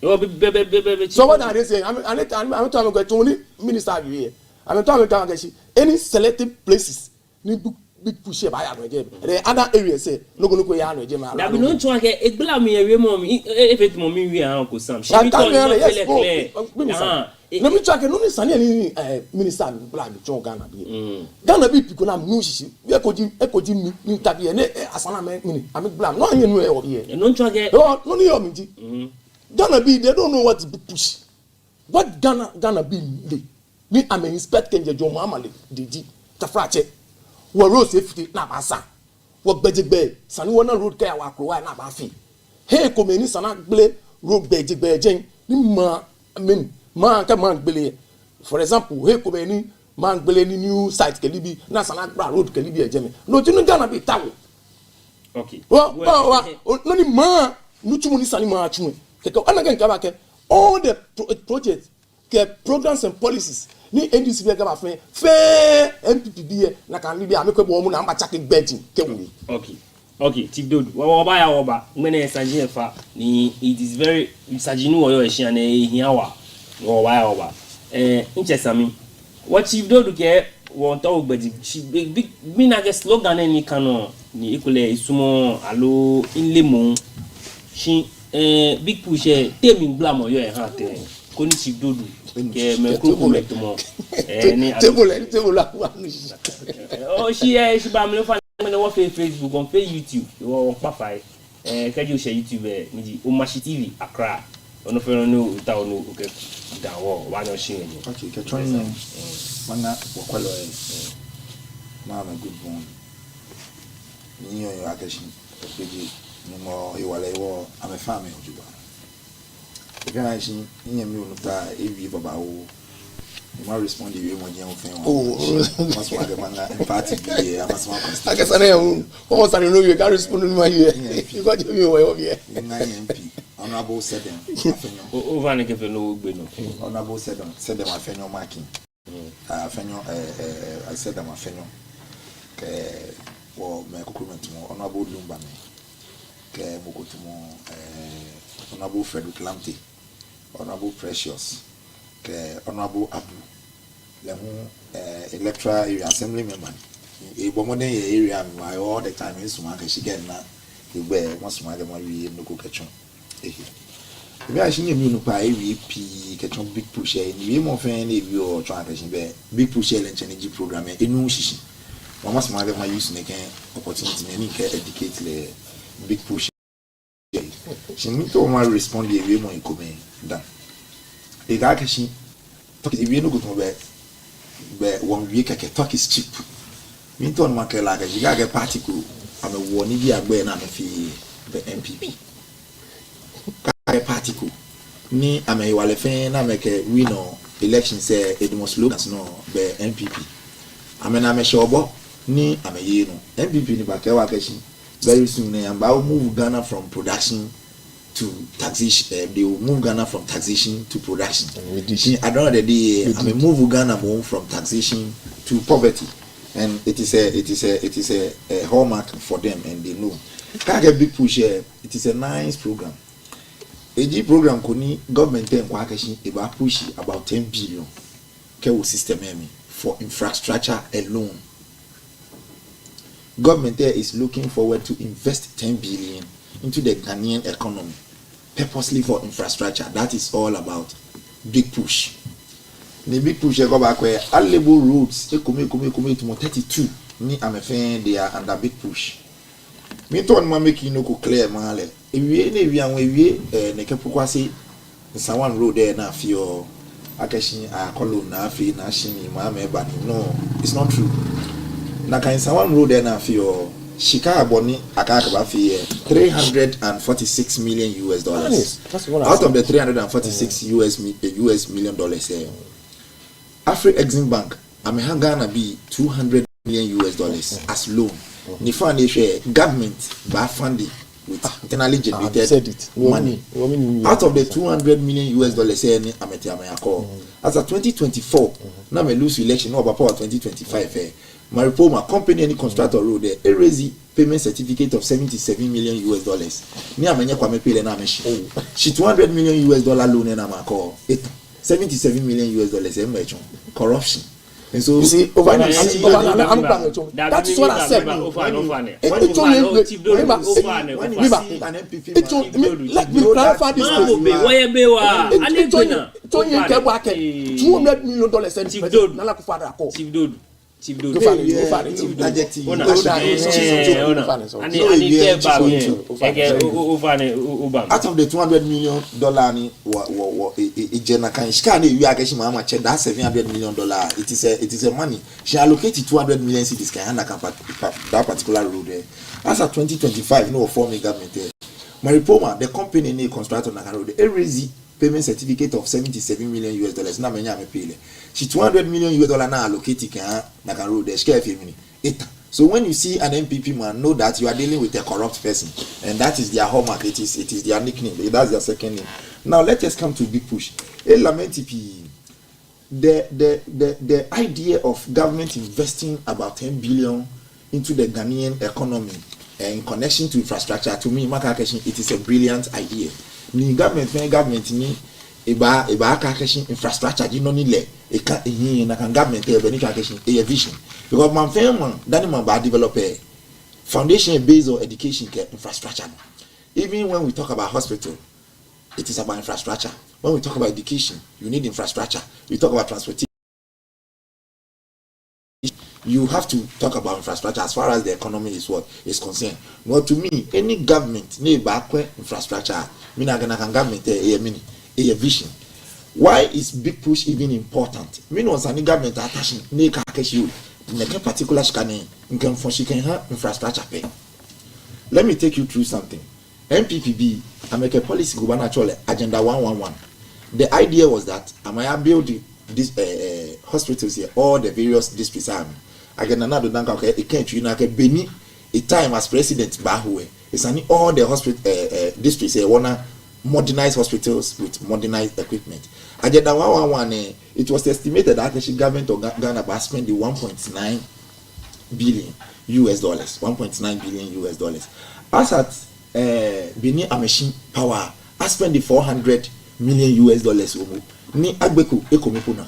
so what are they saying? I'm talking about only minister here. I'm talking about any selected places. Ni big push by the other areas say no go ya no je ma. That be no try ke egbla mi ewe mo mi if it mo mi wi an ko sam. She be talk clear. No me try ke no ni sane ni minister mi bla mi John Ghana bi. Ghana bi people na no shishi. We ekoji mi ni tabi e asana me ni. Am bla no anye no e wo here. No try ke no ni yo mi ji. Ghana be they don't know what to push. What Ghana be they? Me I'm inspect Kenja John Muhammad Didi Tafrache. What road safety na basa. What bejigbe sani wana road kaya wa krowa na bafi. Hey komeni sana gle road bejigbe jen ni ma ka man gbele. For example, hey komeni man gbele ni new site Kelibi na sana bra road Kelibi ejeme. No tinu Ghana be tawo. Okay. No ni ma nuchumu ni sani ma achume. All the projects, programs and policies, ni NDC be gaba fair MPP na kan libi amekwe bo mu na amba chake betting kewu. Okay, Chief Dodu. Wa ya oba, ngene sajin fa ni it is very sajinu wo yo ehia na ehia wa. Wa ya oba. Nchesami. What Chief Dodu ke won to ogbeji big me na get slogan ni kanu ni ikule isumo alo inlemo shi big push temi blamo yo e ha te ko ni Chief Dodu ke me ko ko meto mo ni table oh she ba me fa me wo Facebook on YouTube wo papa ka ji o share YouTube ni ji o Mashi TV Accra ono fe no ta ono ke da wo wa no shi ni okay ke try no mana wo kwalo na na good one ni yo akashi opeji ni mo iwale wo ame family ojuba gana shi ni mi unuta evi baba wo ni ma respond we mo jen ofen wo mas wa de manga party be amas ma const akasa na yo o sa no you can respond to my here you got to me way here MP honorable Sedem afenyo o va ne ke fe no gbe no honorable Sedem afenyo marking afenyo I said am afenyo ke wo me kokument mo honorable Lumba me ke mokotumo honorable Frederick Lamte Honorable Precious, Honorable Abu, Lemu electoral area assembly member. A woman area all the time in Sumaka, she get na, you wear once my we no go catch on. We are seeing you no pay VP catch on big push, and we more fan if you are trying to be big push and energy program in Nushi. One must my use making opportunity, many can educate the big push. She meant to my respond the way more in common than the guy she talk if you no go to bed. But 1 week I can talk is cheap. Me to on market like you got a particle. I'm a one if you are going on the MPP. A particle. Ni I'm a wale fan. I make a winner election say it must look as no the MPP. I'm a shobo. Ni I'm a MPP ni bakewa keshi. Very soon I'm about move Ghana from production to taxation. They will move Ghana from taxation to production. I don't know the day. I mean, move Ghana from taxation to poverty, and it is a hallmark for them, and they know. Can't get big push here. It is a nice program. AG program koni government ten kwakashi about push about 10 billion. Kewo system for infrastructure alone. Government there is looking forward to invest 10 billion into the Ghanaian economy, purposely for infrastructure. That is all about big push. The big push go back where all label roads, to 32. Ni I'm a fan, they are under big push. Me to one make you no clear male. If we nekepukwase someone road there na fio akashi akolo na afi na shini ma meba no, it's not true. Na kan someone road there na fio Shika Boni Akaka fi 346 million US dollars. Out of the 346 US million dollars here. Afri-Exim Bank, I'm Ghana be 200 million US dollars as loan. Nifan share government by funding with internally generated money. Out of the 200 million US dollars here, I'm at Yamayako. As of 2024, now me lose election over power 2025. Maripoma company any constructor road there erase payment certificate of 77 million US dollars. Ni amenya kwa mepele na meshi. She 200 million US dollar loan na mako. 77 million US dollars corruption. And so you see over that is what I said. Let me clarify this. $200 million out of the $200 million that's $700 million. It is a money. She allocated 200 million cities that particular road there. As of 2025, no forming government there. Maripoma, the company in constructor na road, erase payment certificate of 77 million US dollars. Na menya me pay. She 200 million US dollar na allocated na road there. So when you see an MPP man, know that you are dealing with a corrupt person, and that is their hallmark. It is their nickname. That's their second name. Now let us come to big push. The idea of government investing about 10 billion into the Ghanaian economy in connection to infrastructure, to me, it is a brilliant idea. Ni government ni eba infrastructure di no ni le e ka ehin na kan government e be a vision, because man that man ba developer foundation based on education care infrastructure. Even when we talk about hospital, it is about infrastructure. When we talk about education, you need infrastructure. We talk about transportation, you have to talk about infrastructure as far as the economy is concerned. But to me, any government need back infrastructure. Me na government a vision. Why is big push even important? Me no any government attaching ne ka you in a particular scanning can have infrastructure pay. Let me take you through something. MPPB, I make a policy gubernatorial agenda 111. The idea was that I might build this hospitals here, all the various districts. Again, another dank okay, it can't you know Beni a time as president Bahue. It's only all the hospital districts here wanna modernize hospitals with modernized equipment. Agenda 111, it was estimated that the government of Ghana was spending 1.9 billion US dollars. 1.9 billion US dollars. As at Beni a machine power, I spend the 400 million US dollars omo ni agbeko ekomepo na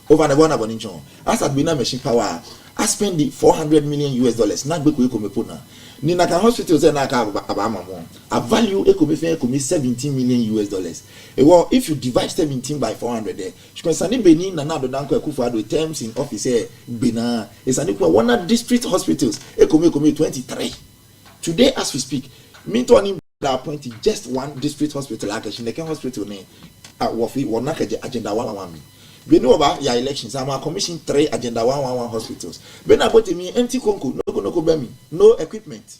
over the one aboninchon as at bina machine power I spend the 400 million US dollars na agbeko ekomepo na ni na kan hospital say na ka abama mo a value ekomefe 17 million US dollars well if you divide 17 by 400 there you can sani beni na na do danko ekufado terms in office bena is an equal one district hospitals ekome 23 today as we speak me to an appointed just one district hospital like Shineken hospital ne wofi wona kaje agenda 111 we know about your elections I'm commission 3 agenda 111 hospitals ben about me empty konko no be me no equipment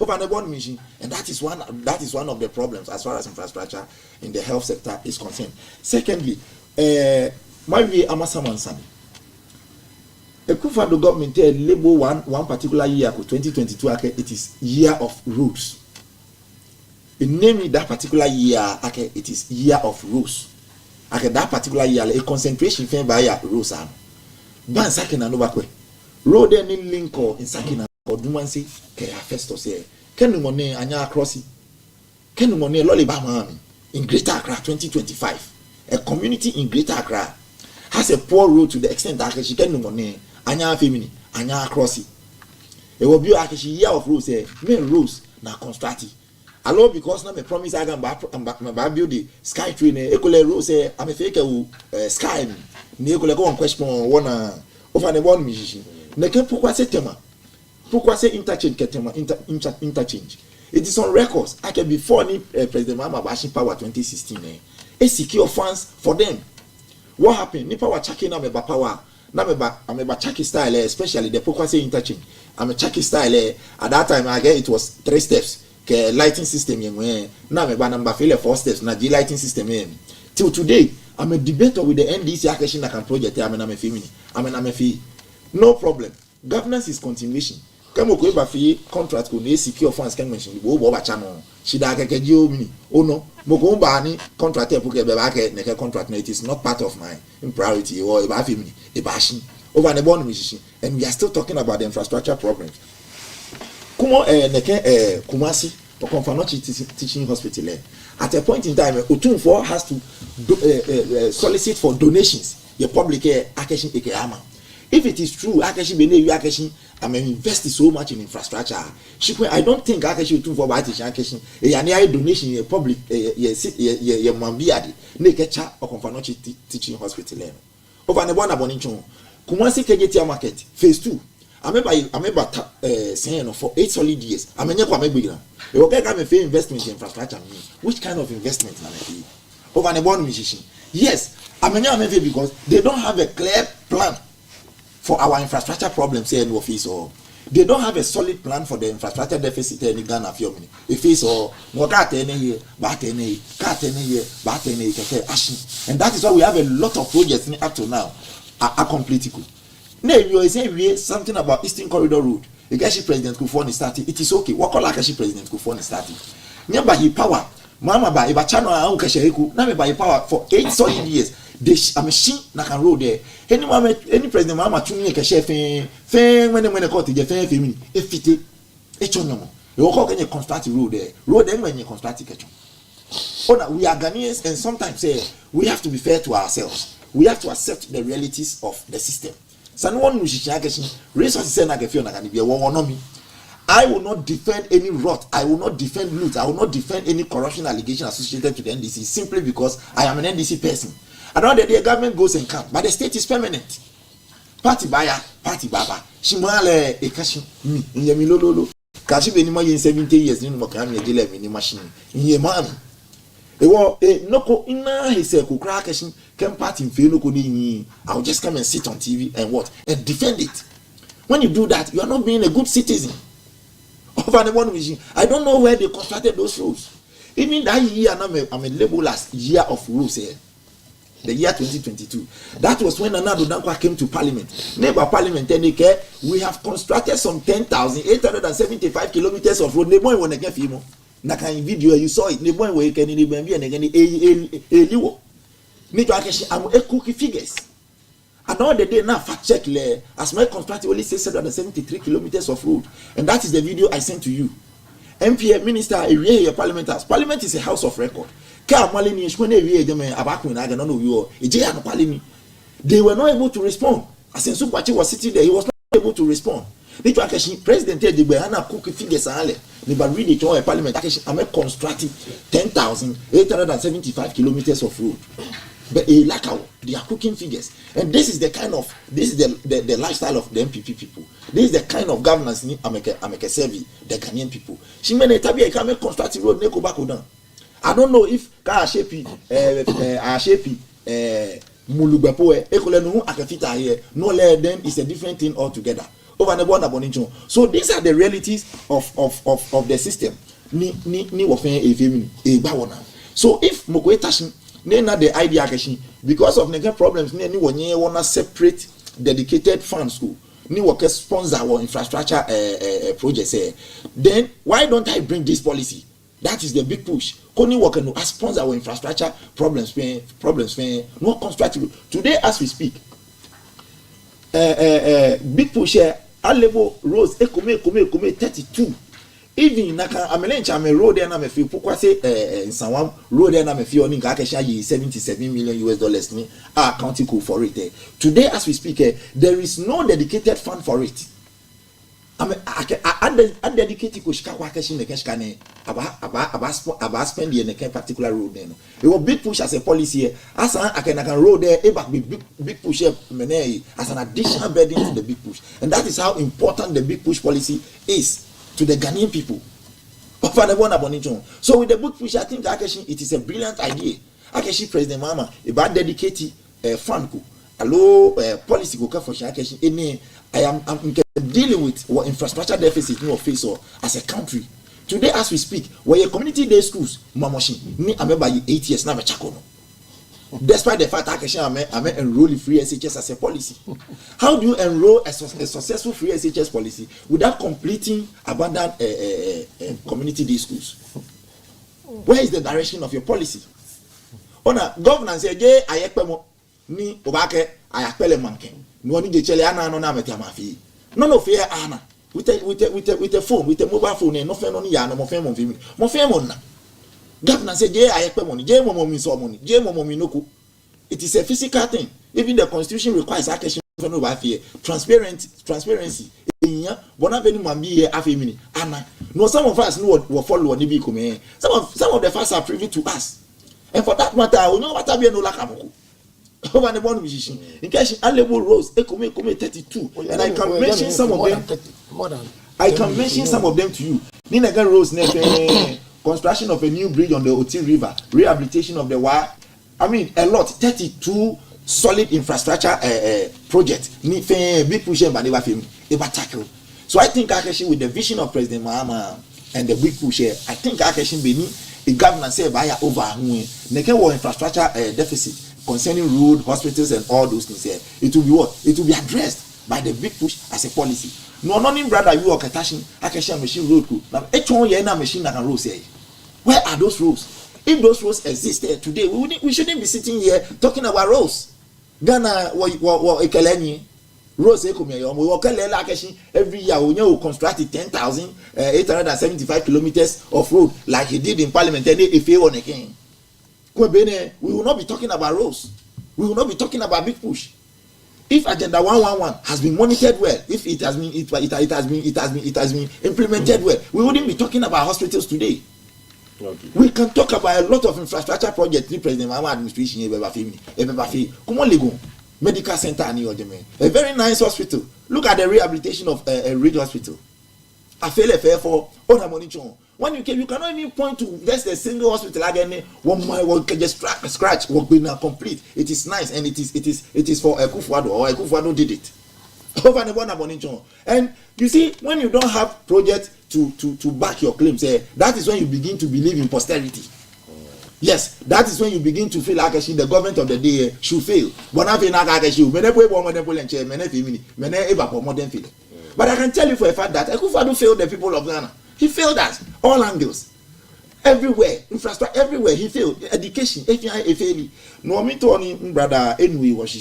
over the one mission and that is one of the problems as far as infrastructure in the health sector is concerned. Secondly, my way amasamansan the government label one particular year 2022 it is year of roads. In naming that particular year it is year of roads. That particular year a concentration fan by roads am ban sakina no bakwe road any link or in sakina or dumansi ke festo say kenu money anya crossi kenu money loliba mami in Greater Accra 2025 a community in Greater Accra has a poor road to the extent that she kenu money anya femini anya crossi e will be actually year of roads main roads na constructed allo because na me promise I can build the sky train ekole road say am fake sky ni ekole go on question one over the one musician ne ke pourquoi c'est interchange ketema interchange it is on records I can before ni president Mama Bashi power 2016 a secure funds for them what happened ni power checking na me ba power na me ba checking style especially the pourquoi c'est interchange am a checking style at that time I get it was 3 steps ke lighting system yenwe na me ba number failure 4 steps na the lighting system till today I'm a debater with the NDC action that can project I'm a fee no problem governance is continuation kemo ko ba fi contract ko na secure funds kan mention bo ba cha no shida keke ji o mini o no mo ko ba ni contract e puke be ba ke ne ke contract no it is not part of my priority or ba fi mini e ba shi over the bond mission and we are still talking about the infrastructure problems kumo neke kumasi or Confanochi teaching hospital at a point in time Otunfo has to solicit for donations your public akeshi ekeyama if it is true akeshi bene akeshi I mean invest so much in infrastructure I don't think akeshi Otunfo ba teaching akeshi yani donation your public ye mambiade nekecha or Confanochi teaching hospital over the one aboninchon kumasi kejeti market phase 2 ameba saying for 8 solid years amenye kwa megbina e wo keka me fair investment in infrastructure which kind of investment na me over the one mission yes amenye ameve because they don't have a clear plan for our infrastructure problems here in office or they don't have a solid plan for the infrastructure deficit in Ghana fiomini if it's or what here but any cat here but any action and that is why we have a lot of projects up to now are completely good. No, you say something about Eastern Corridor Road. The Gashi President Kufoni started. It is okay. What call Gashi President Kufoni started? Nearby he power. Mama by Ibachano and Kasheku. Now by power for 8 solid years. A machine na can road there. Any president Mama Chuni Kashe Fame when they call it the fair family. If it echonomo. You call any construct road there. Road then when you construct it. Oh, now we are Ghanaians and sometimes say we have to be fair to ourselves. We have to accept the realities of the system. I will not defend any rot. I will not defend loot. I will not defend any corruption allegation associated to the NDC simply because I am an NDC person. And all the day government goes and comes, but the state is permanent. Party buyer, party baba. Shimale ekashi mi nyamilolo. Kashi be ni mo yin 70 years ni mo kan mi ejele mi ni machine. Iye man. Ewo noko ina hise ko kra kashin can part in fail no ni I'll just come and sit on TV and what and defend it. When you do that, you are not being a good citizen. Over the one vision, I don't know where they constructed those rules. Even that year, I'm a label as year of rules here. The year 2022. That was when Anado Dankwa came to Parliament. Neighbor Parliament, we have constructed some 10,875 kilometers of road. Neighbor when again fimo. Naka in video you saw it. Neighbor when can be and again eliwo. Need to actually I'm a cookie figures. And all the day now fact check as my constructed only 673 kilometers of road, and that is the video I sent to you. MPA minister area parliament house. Parliament is a house of record. Ka mali ni shko na ewie ejeme abakun na aga no no wi o eje ya no kwale ni. They were not able to respond. As in Supachi was sitting there, he was not able to respond. The President Hana cook figures ale. The read it to a parliament. I'm constructing 10,875 kilometers of road. But a lack of they are cooking figures. And this is the kind of the lifestyle of the MPP people. This is the kind of governance I'm a survey, the Ghanaian people. She made a tabi come constructing road neko back down. I don't know if Ashepi Mulubapoe, Ekolenu Akafita here, no let them is a different thing altogether. Over the border bonicho. So these are the realities of the system. Ni wafen evimi e bawana. So if Mokwe Tashin, na the idea because of negative problems, ni wonye wanna separate dedicated funds school. Ni work sponsor our infrastructure projects. Then why don't I bring this policy? That is the big push. Koni work no sponsor our infrastructure problems no construct today as we speak. Big push here. A level roads ekome 32. Even naka amelencha me road there na me feel pokwa say Nsanwam road there na me feel oni nka akesha yi $77 million ni accounting cool for it. Today as we speak there is no dedicated fund for it. I dedicate ko shika kwa keshi ne keshika ne aba spend the ne particular road there no. It was big push as a policy here. As an akenaka road there e back big push mene as an additional burden to the big push. And that is how important the big push policy is to the Ghanaian people. So with the big push, I think Akeshi it is a brilliant idea. Akeshi President Mama about dedicate fund ko allo policy go for Akeshi any I'm dealing with what infrastructure deficit no face or as a country. Today as we speak, where your community day schools, Mamoshi, me I'm about 8 years now chakono. Despite the fact that I'm enrolling free SHS as a policy. How do you enroll a successful free SHS policy without completing abandoned community day schools? Where is the direction of your policy? Ona governance je ayekpemo ni obake ayakpele manke. No ni chele ana no na metia mafi. No fear ana. With a phone, with a mobile phone, no phone on ya no mo phone na. Governor said, "Jay, I pay money. Jay, money so money. Jay, money no ku." It is a physical thing. Even the constitution requires action for no fear. Transparency. Bona beni mambi here afemini. Ana. No, some of us know what follow what be come. Some of the facts are privy to us. And for that matter, we know what I be no lakamoku. Over the one musician. In case I level roads, come 32, and I can mention some of them. I can mention some of them to you. Ninaga Roads, construction of a new bridge on the Oti River, rehabilitation of the wire. I mean, a lot. 32 solid infrastructure projects. Big push and tackle. So I think actually with the vision of President Mahama and the big push, I think actually Beni, the government say via over infrastructure deficit concerning road, hospitals, and all those things here. It will be what? It will be addressed by the big push as a policy. No, none brother you are catching machine road. Now, each one machine that can road say. Where are those roads? If those roads existed today, we shouldn't be sitting here talking about roads. Ghana ekeleni roads every year we construct 10,875 kilometers of road like he did in Parliament. And if he won again, we will not be talking about roads. We will not be talking about big push. If Agenda 111 has been monitored well, if it has been implemented well, we wouldn't be talking about hospitals today. Okay. We can talk about a lot of infrastructure projects. The President Mahama administration, medical center, a very nice hospital. Look at the rehabilitation of a Reed Hospital. I feel a fair for on when you cannot even point to just a single hospital again. One can just scratch. Work be now complete. It is nice and it is for Akufo-Addo or Akufo-Addo did it. Over the one. And you see, when you don't have projects to back your claims, that is when you begin to believe in posterity. Yes, that is when you begin to feel like the government of the day should fail. But I can tell you for a fact that Akufo-Addo failed the people of Ghana. He failed us all angles, everywhere, infrastructure, everywhere. He failed. Education, no me to only brother anyway was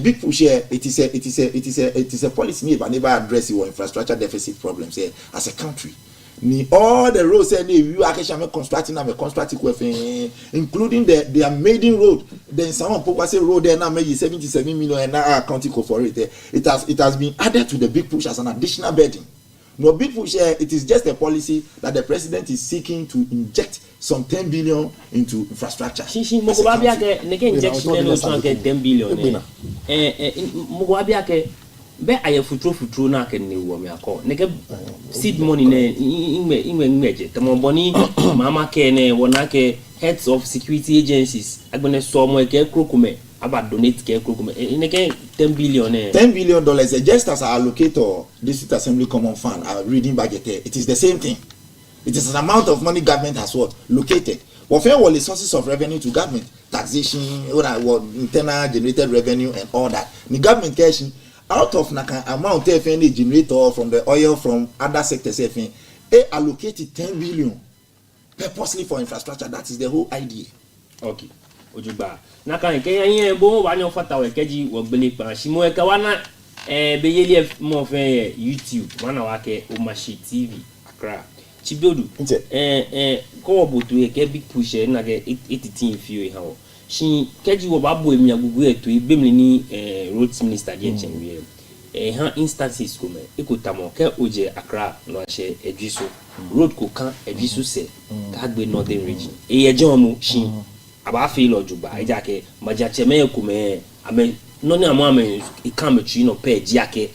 big push here. It is a policy made but never address your infrastructure deficit problems here as a country. Ni all the roads say you actually constructing na constructing including their maiden road. Then someone people say road there now maybe 77 million and now accounting for it. It has been added to the big push as an additional burden. No big push, it is just a policy that the president is seeking to inject some 10 billion into infrastructure. Injection 10 billion. Be aye futuro na ken ne wo me akọ neke seed money ne inwe tamo boni mama ke ne wona ke heads of security agencies agbene so mo ke krokume aba donate ke krokume neke 10 billion $10 billion just as I allocate district assembly common fund reading budget it is the same thing. It is an amount of money government has located. What all the sources of revenue to government, taxation, internal generated revenue and all that. The government cash out of naka amount FNA generator from the oil from other sectors FN, they allocated 10 billion purposely for infrastructure. That is the whole idea. Okay. Ojuba. Naka nke yan bo wa ni ofata we keji wo gbele pa shimo e ka wana beyeli mo fe YouTube wana wa ke o mashi TV Accra. Chibodu. Ko obotu e ke big push na ke 18 fio ha o. She keji wo babo emi agugu eto ibemli ni roads minister je chenwe ha instances ko me ekotamo ke oje Accra no she edwiso road ko kan edwiso se ka gbe northern region ye jomu shi aba fi lojuba eja ke maja cheme ko me ame no ni amo ame ikam twi no pe ji ake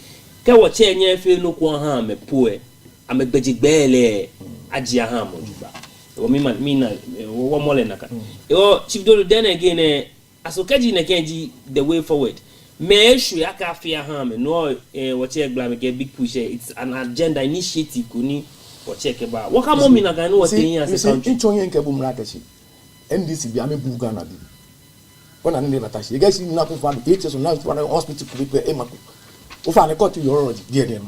ke wo che nye fe no ko ha me poe ame gbejigbele ajia ha mojuba o mina wo mole naka o chief do then again asokaji na kenji the way forward me issue aka fia ha me no wo che glame ke big push it's an agenda initiative kuni wo che ke ba wo ka mo mina kan wo tin ya se country inchonye nke bu mrakashi NDC bi ame bu Ghana bi wona ne na tashi guys na ko fa HS na hospital prepare emako o fa ne court your there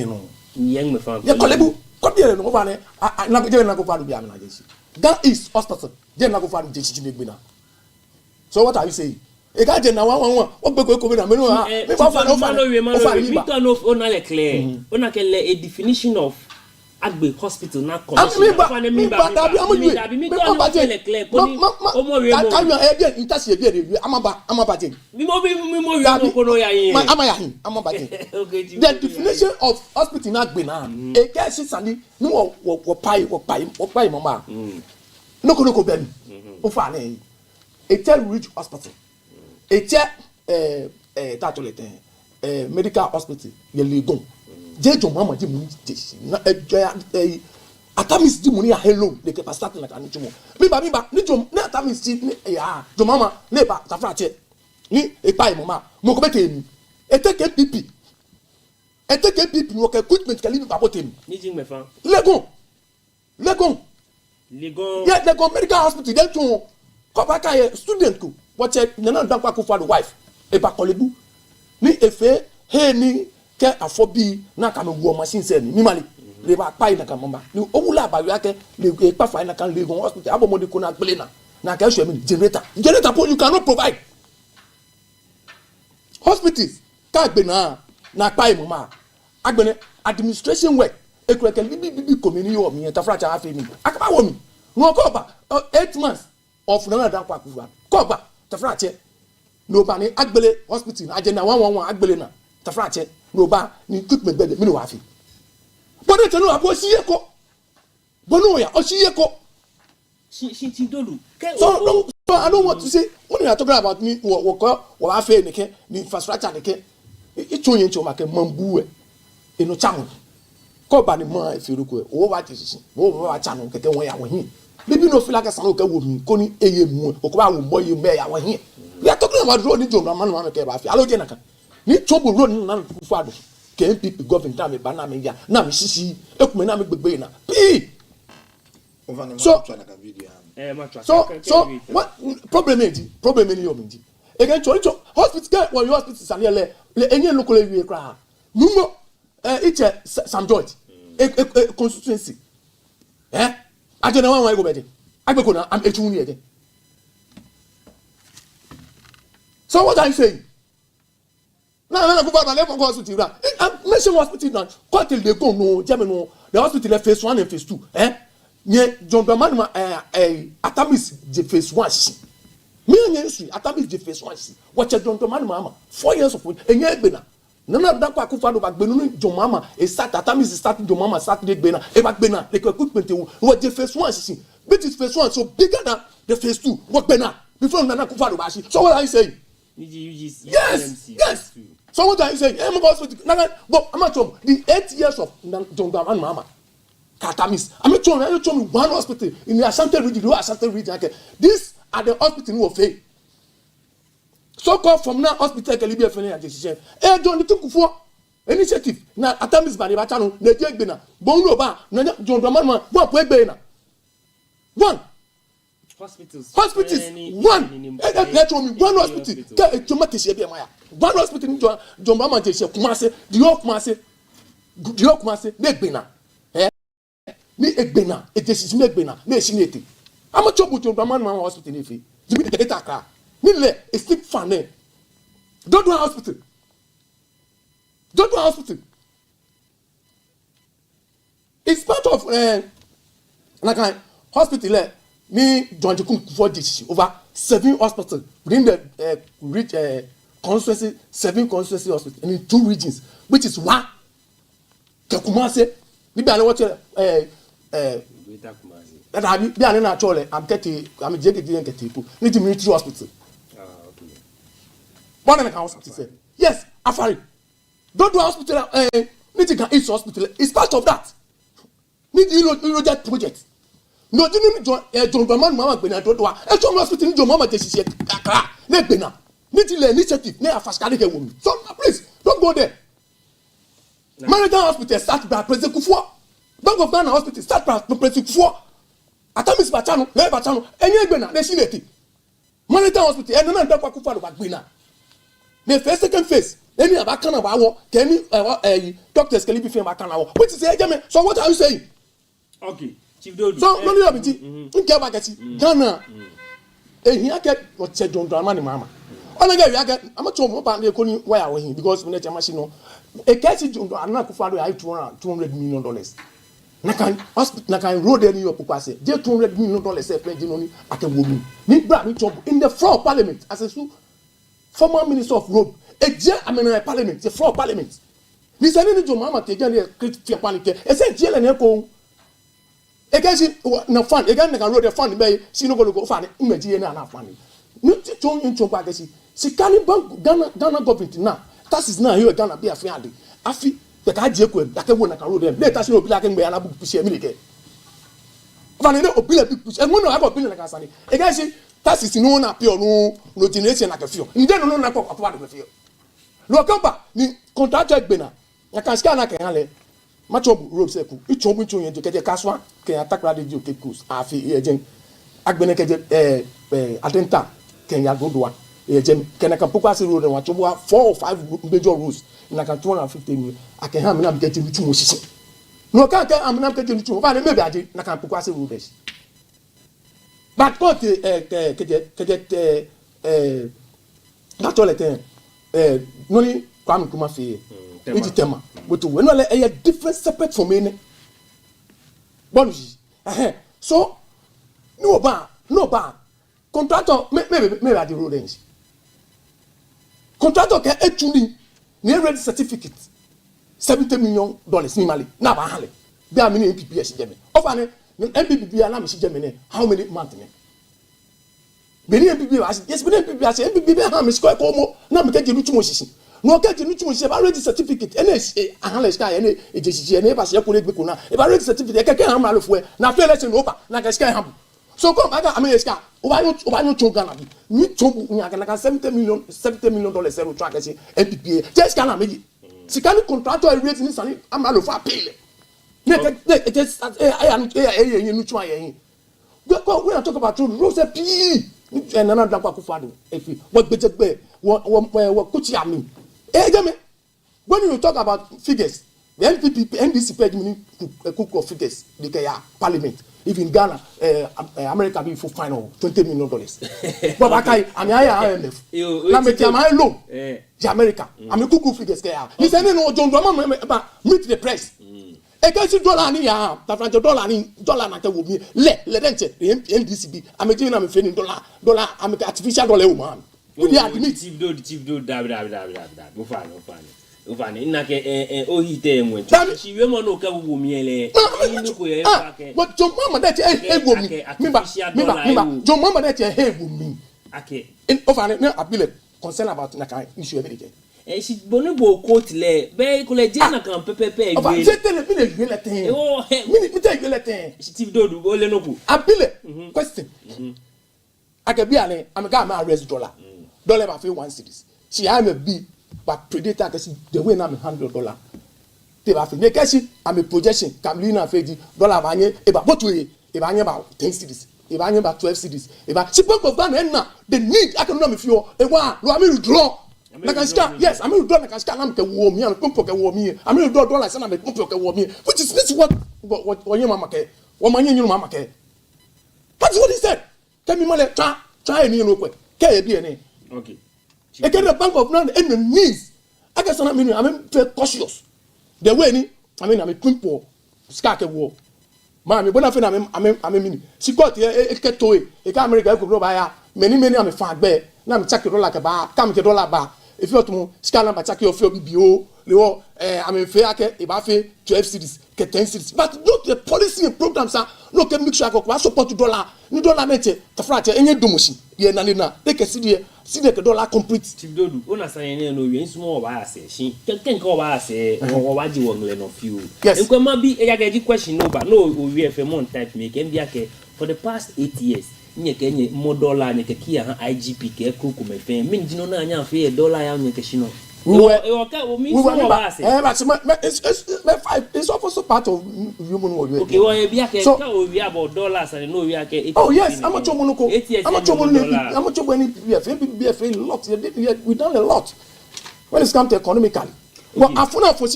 no yeng me fa ya kolebu Kobiere no over na go na go fa bi amina jeshi. That is hospital. Je na go fa jeshi ni gbina. So what are you saying? E ka je na wan o gbe ko bi na me no ha. Me fa fa no fa me can of ona le clear. Ona ke le a definition of agbe hospital na condition. Me ba da bi amu me ko ba je le clear ko ni o mo we mo. Ka yo e bi intasi e bi e amaba je. Mi mo we mo ko no ya yin. Amaba je. The definition of hospital na gbe na e ke si sani ni wo pai mama. No ko be ni. O fa na e tell reach hospital. E tell that le medical hospital ye legon. Je jo mama je mu na atamis di muni ya hello de ke pastor na kan chumo mi ba ni jo na atamis ti ya jo mama ne ba ta fra che ni e pa e mama mo ko bete ni e te ke pipi no ke equipment ke libi babo tem ni jing me fa legon yeah legon medical hospital dem tun ko ba ka student ko what check na dan kwa ko fa the wife e ba kolebu ni efe he ni ke afobi na ka me wo machine se ni mali le ba pa ina ka mama ni owula ba yake le pa fa ina kan le gon hospital abo mo de ko na gbele na ka hwe mi generator you cannot provide hospitals ka gbe na pa e mama agbene administration work ekureke bibi community o mi ta fra cha afi mi akaba wo mi no ko ba 8 months of na dan kwa kuwa ko ba ta fra che no ba ni agbele hospital na agenda 111 agbele na ta fra che no ba ni equipment be mi no wa fi bode tenu abo siye ko bono ya o siye ko she dolu so I don't want to say when you are talking about me wo afi nike ni infrastructure nike ichonye ncho make mambu eno chamu ko ba ni mo efiruko o wa ti sisi wo wa chanu keke won ya won hin bibi no feel like sanu ke wo mi ko ni eye mu o ko ba wo mo ye me ya won hin we are talking about road ni jom man man ke ba fi alo je naka ni chobu road na ku ado ke MPP government ta me ba na me ya na me sisi ekume na me gbegbe na pi so what problem ni yo minji again cho hospital ke wo hospital sani le enye local area kra numo iche Sam George constituency ajena wan go beje agbeko na am echu ni eje. So what are you saying? Na go ba na le for hospital ra mention hospital na ko till dey go no jeme no the hospital phase 1 and phase 2 nye John Dramani Atamis the phase 1 me history Atamis the phase 1 watch John Dramani mama 4 years of enye egbena nana da kwa kufa do bagbenu John mama e start Atamis start John mama start the egbena e bagbena the equipment what the phase 1 but it's phase 1 so bigger than the phase 2 what bena before nana kufa do bashi. So what are you saying? Yes. So what are you saying? But I'm not sure the 8 years of John Dramani mama Katamis. I'm not sure one hospital in the Ashanti region. Okay. These are the hospitals who fail. So called from now hospital Leebi Ŋulami decision. John the Tukufo initiative. Now Atamis Bani Batano, the Jegbina, Bono Ba, John Dramani, one point Bena. One. Hospitals. One. Let me one hospital. One hospital in John Dramani Kumase, Diok Negbina. Ni egbena etesisi ni egbena na esinete ama chobu to Dramani hospital nefi jibi de taka ni le a stick fan e don't do hospital it's part of like hospital ni John Jikun for this over 7 hospitals within the reach constituency 7 constituency hospitals in 2 regions which is one Kumase ni ba le what that I be an actually I'm JKT people need to military hospital. Okay. One and a hospital say yes, Afari. Don't do hospital need to each hospital. It's part of that. Need that project. No, you need John Dramani mama Bena don't do a John hospital in your mama decision. Let Bena. Need to initiative, near fast cardiac woman. So please don't go there. Maritime hospital start by President Kufuor. Bank of Ghana hospital start by President Kufuor. Atamis Batano, Le Batano, any Egbena, they see it. Maritime hospital, and then Dr. Kufuor Bagbina. The first, second phase, any of Akana Bawo, any doctors can be Akana, which is the so what are you saying? Okay, Chief Dodo. So, no, you get back at Ghana. And here get what said John Dramani Mama. I'm not sure about the economy why are we because we need a machine. A case is $200 million. Nakan road any of Pupase, $200 million at a woman. In the floor of parliament as a former minister of road, a parliament, the floor of parliament. This is your mama taking a critical panic. A said jail and echo. A case no fun, again, I can road a fund by Sinogo go find image and not funny. Not to join into Pagacy. Si kani bank Ghana government now. Taxes now here Ghana be a friend. Afi the ka je ko that one can road them. Let us know be like me ana book push me like. Fani no obile big push. E mo no have obile like asani. E ga say taxes no na pay no generation like feel. Nje no na ko apart the feel. Lo kamba ni contractor gbena. Ya kan scan na kan le. Macho road seku. Ichobu ncho yen je ke kaswa ke attack radio je ke cruise. Afi e jen agbene ke je atenta Kenya go do one. Can I can put us a road and watch 4 or 5 major roads and I can 250 million. I can have me getting too much. No, I'm not getting too much. Maybe I did. I can put us a road. But what not all the time. Noni Kwame Kumafi. It's tema. But when a different separate from me. Bonus. So no bar. Contractor maybe at the road ends. Contractor can actually near ready certificate $70 million minimally. Now I have there are many MPPS Germany. Often MPP and I'm Germany. How many months? Many MPP yes, many MPP as MPP ham is quite como. Now get you too much. No get you too much. If I ready certificate, any a handless guy, any agency, any pass your colleague. If I ready certificate, I can't have my life where now fair lesson over. Like I can. So come, I got America. Why not Ghana? Me to $70 million zero track as MPPA. Just can I make it? She can't contract or raise this and I'm out of a pay. Just I am you try. When I talk about Rose P and another Kufado, if what better way, what could you mean? When you talk about figures, the NDC paid me a cook of figures, the parliament. If in Ghana, America be for final $20 million. But I mean, I loan the America. I'm a cuckoo figures. He said, no, John Dramani meet the press. Ekesi dollar ni ya, ta franche dollar na ke wo mi le denche NDCB ameji na me fe ni dollar ameka artificial dollar o man. We dey admit chief do da. Go fani na ke o hite enwe. Chi we mo no ka wo mi ele. Ni ko ye fa ke. But your mama that wo mi. Me your mama that wo mi. Okay. In ofani na abile concern about na kan issue everything. Si bonu bo quote le be ko le je na kan pepepe egbe je tele mi le gbe letin mi te gbe letin chief dodu o le no ku abile question akabi ane amega ma arrest dollar ba fe 1 cedis she am a b but predator kasi the way na me $100 te ba fe me kasi am a projection kamlina fe di dollar ba nye e ba botu e ba nye ba 10 cedis e ba nye ba 12 cedis e ba si bank of Ghana na the need akanu na me fi o e wa lo am withdraw na kan sika yes I mean do na kan sika na me ke wo mi am pumpo ke wo mi I mean do dollar say na me pumpo ke wo mi which is this what your mama ke wo ma nyi mama ke that's what he said tell me mole try any no kwe ke e bi ene okay e ke the bank of Ghana and the needs I guess na me I mean very cautious the way ni I mean pumpo sika ke wo ma me bona fe na me mini si got e ke to e ka America ko ba ya many am fa gbe na me check dollar ke ba kam ke dollar ba if you to scan number check your BBO le wo am fe ake e ba fe 12 cedis ke 10 cedis but look the policy and programs are no ke make sure ko support dollar ni dollar na che ta fra che enye domoshi ye na ni na de ke si de ke dollar complete chief dodu ona san ye no wi nsumo ba ase shi ken ko ba ase wo ba ji wo ngle no few enko ma bi e ya ga ji question no ba no o wi efe mon type me ke mbia ke for the past 8 years nye ke nye mo dollar nye ke kia ha IGP ke kuku me fe min jino na anya fe dollar ya nye ke shino it's also part of human world. Okay, well, we are about dollars and no we are. Oh yes, I'm a chomonoko. We done a lot when it comes to economically. Well, after for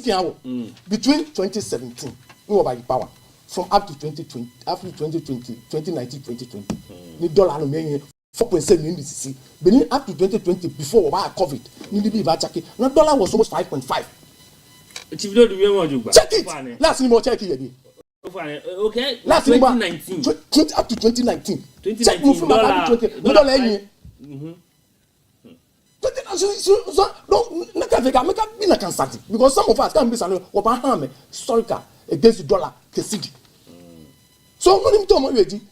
between 2017, we were by power from up to 2020, after 2020, 2019, 2020. The dollar no 4.7 in the Benin up to 2020 before COVID. The dollar was almost 5.5. Check it. Last year, check it. Okay. Last 2019. Up to 2019. Check dollar. Because some of us can't be historical against the dollar. So,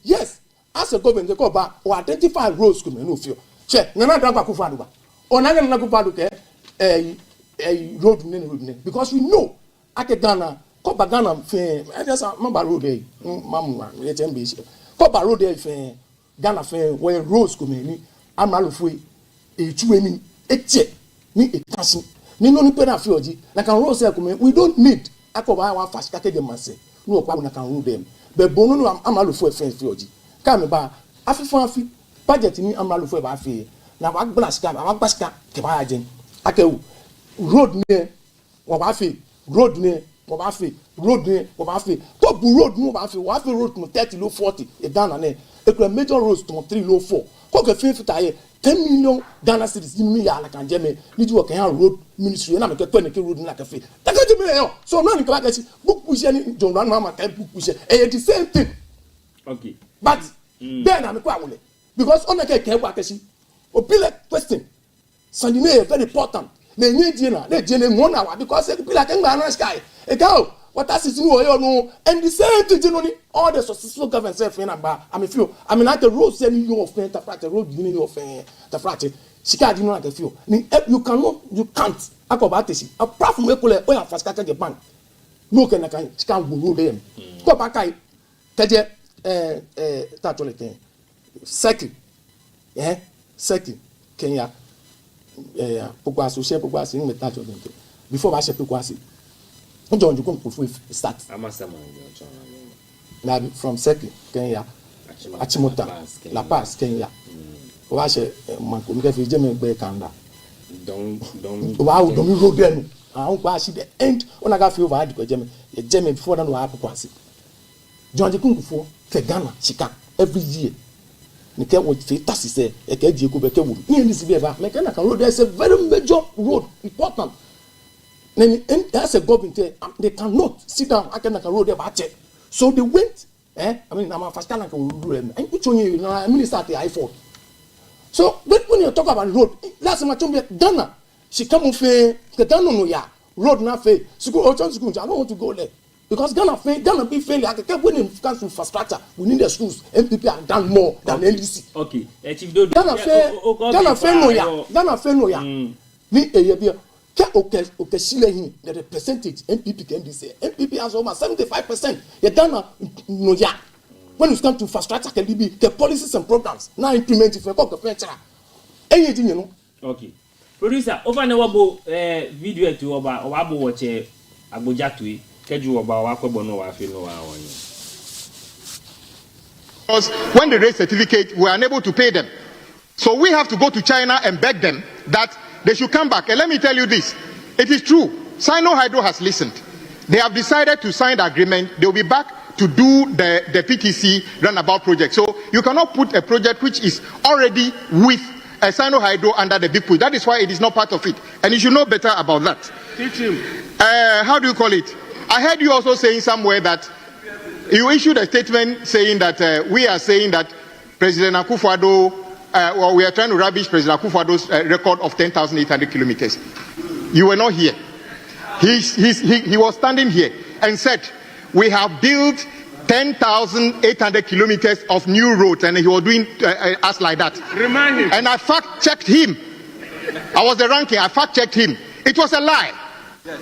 yes. As a government, they go back or identify roads come no fear. Che, nana drag back kufa duba. O nana na kufa duke road ne because we know ake Ghana ko ba Ghana fe I just remember road dey mamu let em be ko ba road dey fe Ghana fe where roads come ni amalufu e tuwe ni eche ni etasi ni no ni pe na fe oji na kan roads come we don't need akoba wa fast ka ke manse no kwa na kan road dem be bonu no amalufu fe oji come ba afi budget ni amalo fo ba fi na wa gbla ska wa gbaska ke ba ajen akewu road ne wo ba fi road ne wo ba fi to bu road no ba fi wa fi road to 30 low 40 e down na e kura major roads to 3 low 4 ko ke fi fitaye 10 million Ghana cedis mi ya la kan jeme ni ju o kan road ministry na me ke to ne ke road na ke fi ta ka ji me yo so no ni ka ba si book push ni John Ran mama ka book push e the same thing. Okay. But then I'm quite because on the cake, Opile question. Sandine very important. They need dinner, they generate 1 hour because they be like a sky. A cow, what else is no, and the same thing, all the successful government say, I mean, like the road sending you of the road beginning of the frat. She can't do like a few. You can't. Apart from Ecole, where I first the bank. No, can I can't go them. Go back, Taja. Second, Kenya, Pogwasu, Pogwasi, with that before I said Pogwasi. John, you come to start. Now from second, Kenya, Achimota, La Paz, Kenya. Wash a Mankum get German Bekanda. Don't road them. I won't pass the end when I got few of German before than what Pogwasi. John, you come for Ghana, Chica, every year. Nika what Fitasi say, a Kaji Kubeke wood. There's a very major road, important. And as a government, they cannot sit down. I can road there, but so they went. I mean, I'm a first time I can do them. And which one you know? Minister at the iPhone. So when you talk about road, last time I told me Ghana, she come off the Ghana no ya road na fail. School, I don't want to go there because Ghana be failure. I can when it comes to infrastructure, we need the schools. MPP have done more than NDC. Okay, Ghana fail no ya. Me okay, the percentage MPP can be say MPP has almost 75%. You Ghana no ya. When it comes to infrastructure, can be the policies and programs now implemented for the future. Anything you know. Okay. Producer, over the wabo video to wabo watch Abuja to keju oba wakwe no wa fi no wa won. Because when they raise certificate, we are unable to pay them. So we have to go to China and beg them that they should come back. And let me tell you this, it is true. Sino Hydro has listened. They have decided to sign the agreement. They will be back to do the PTC runabout project. So you cannot put a project which is already with a Sino Hydro under the big push. That is why it is not part of it. And you should know better about that. Teach him. How do you call it? I heard you also saying somewhere that you issued a statement saying that we are saying that President Akufo-Addo, or we are trying to rubbish President Akufo-Addo's record of 10,800 kilometers. You were not here. He was standing here and said, we have built 10,800 kilometers of new roads, and he was doing us like that. Remind him. And I fact-checked him. I was the ranking. I fact-checked him. It was a lie.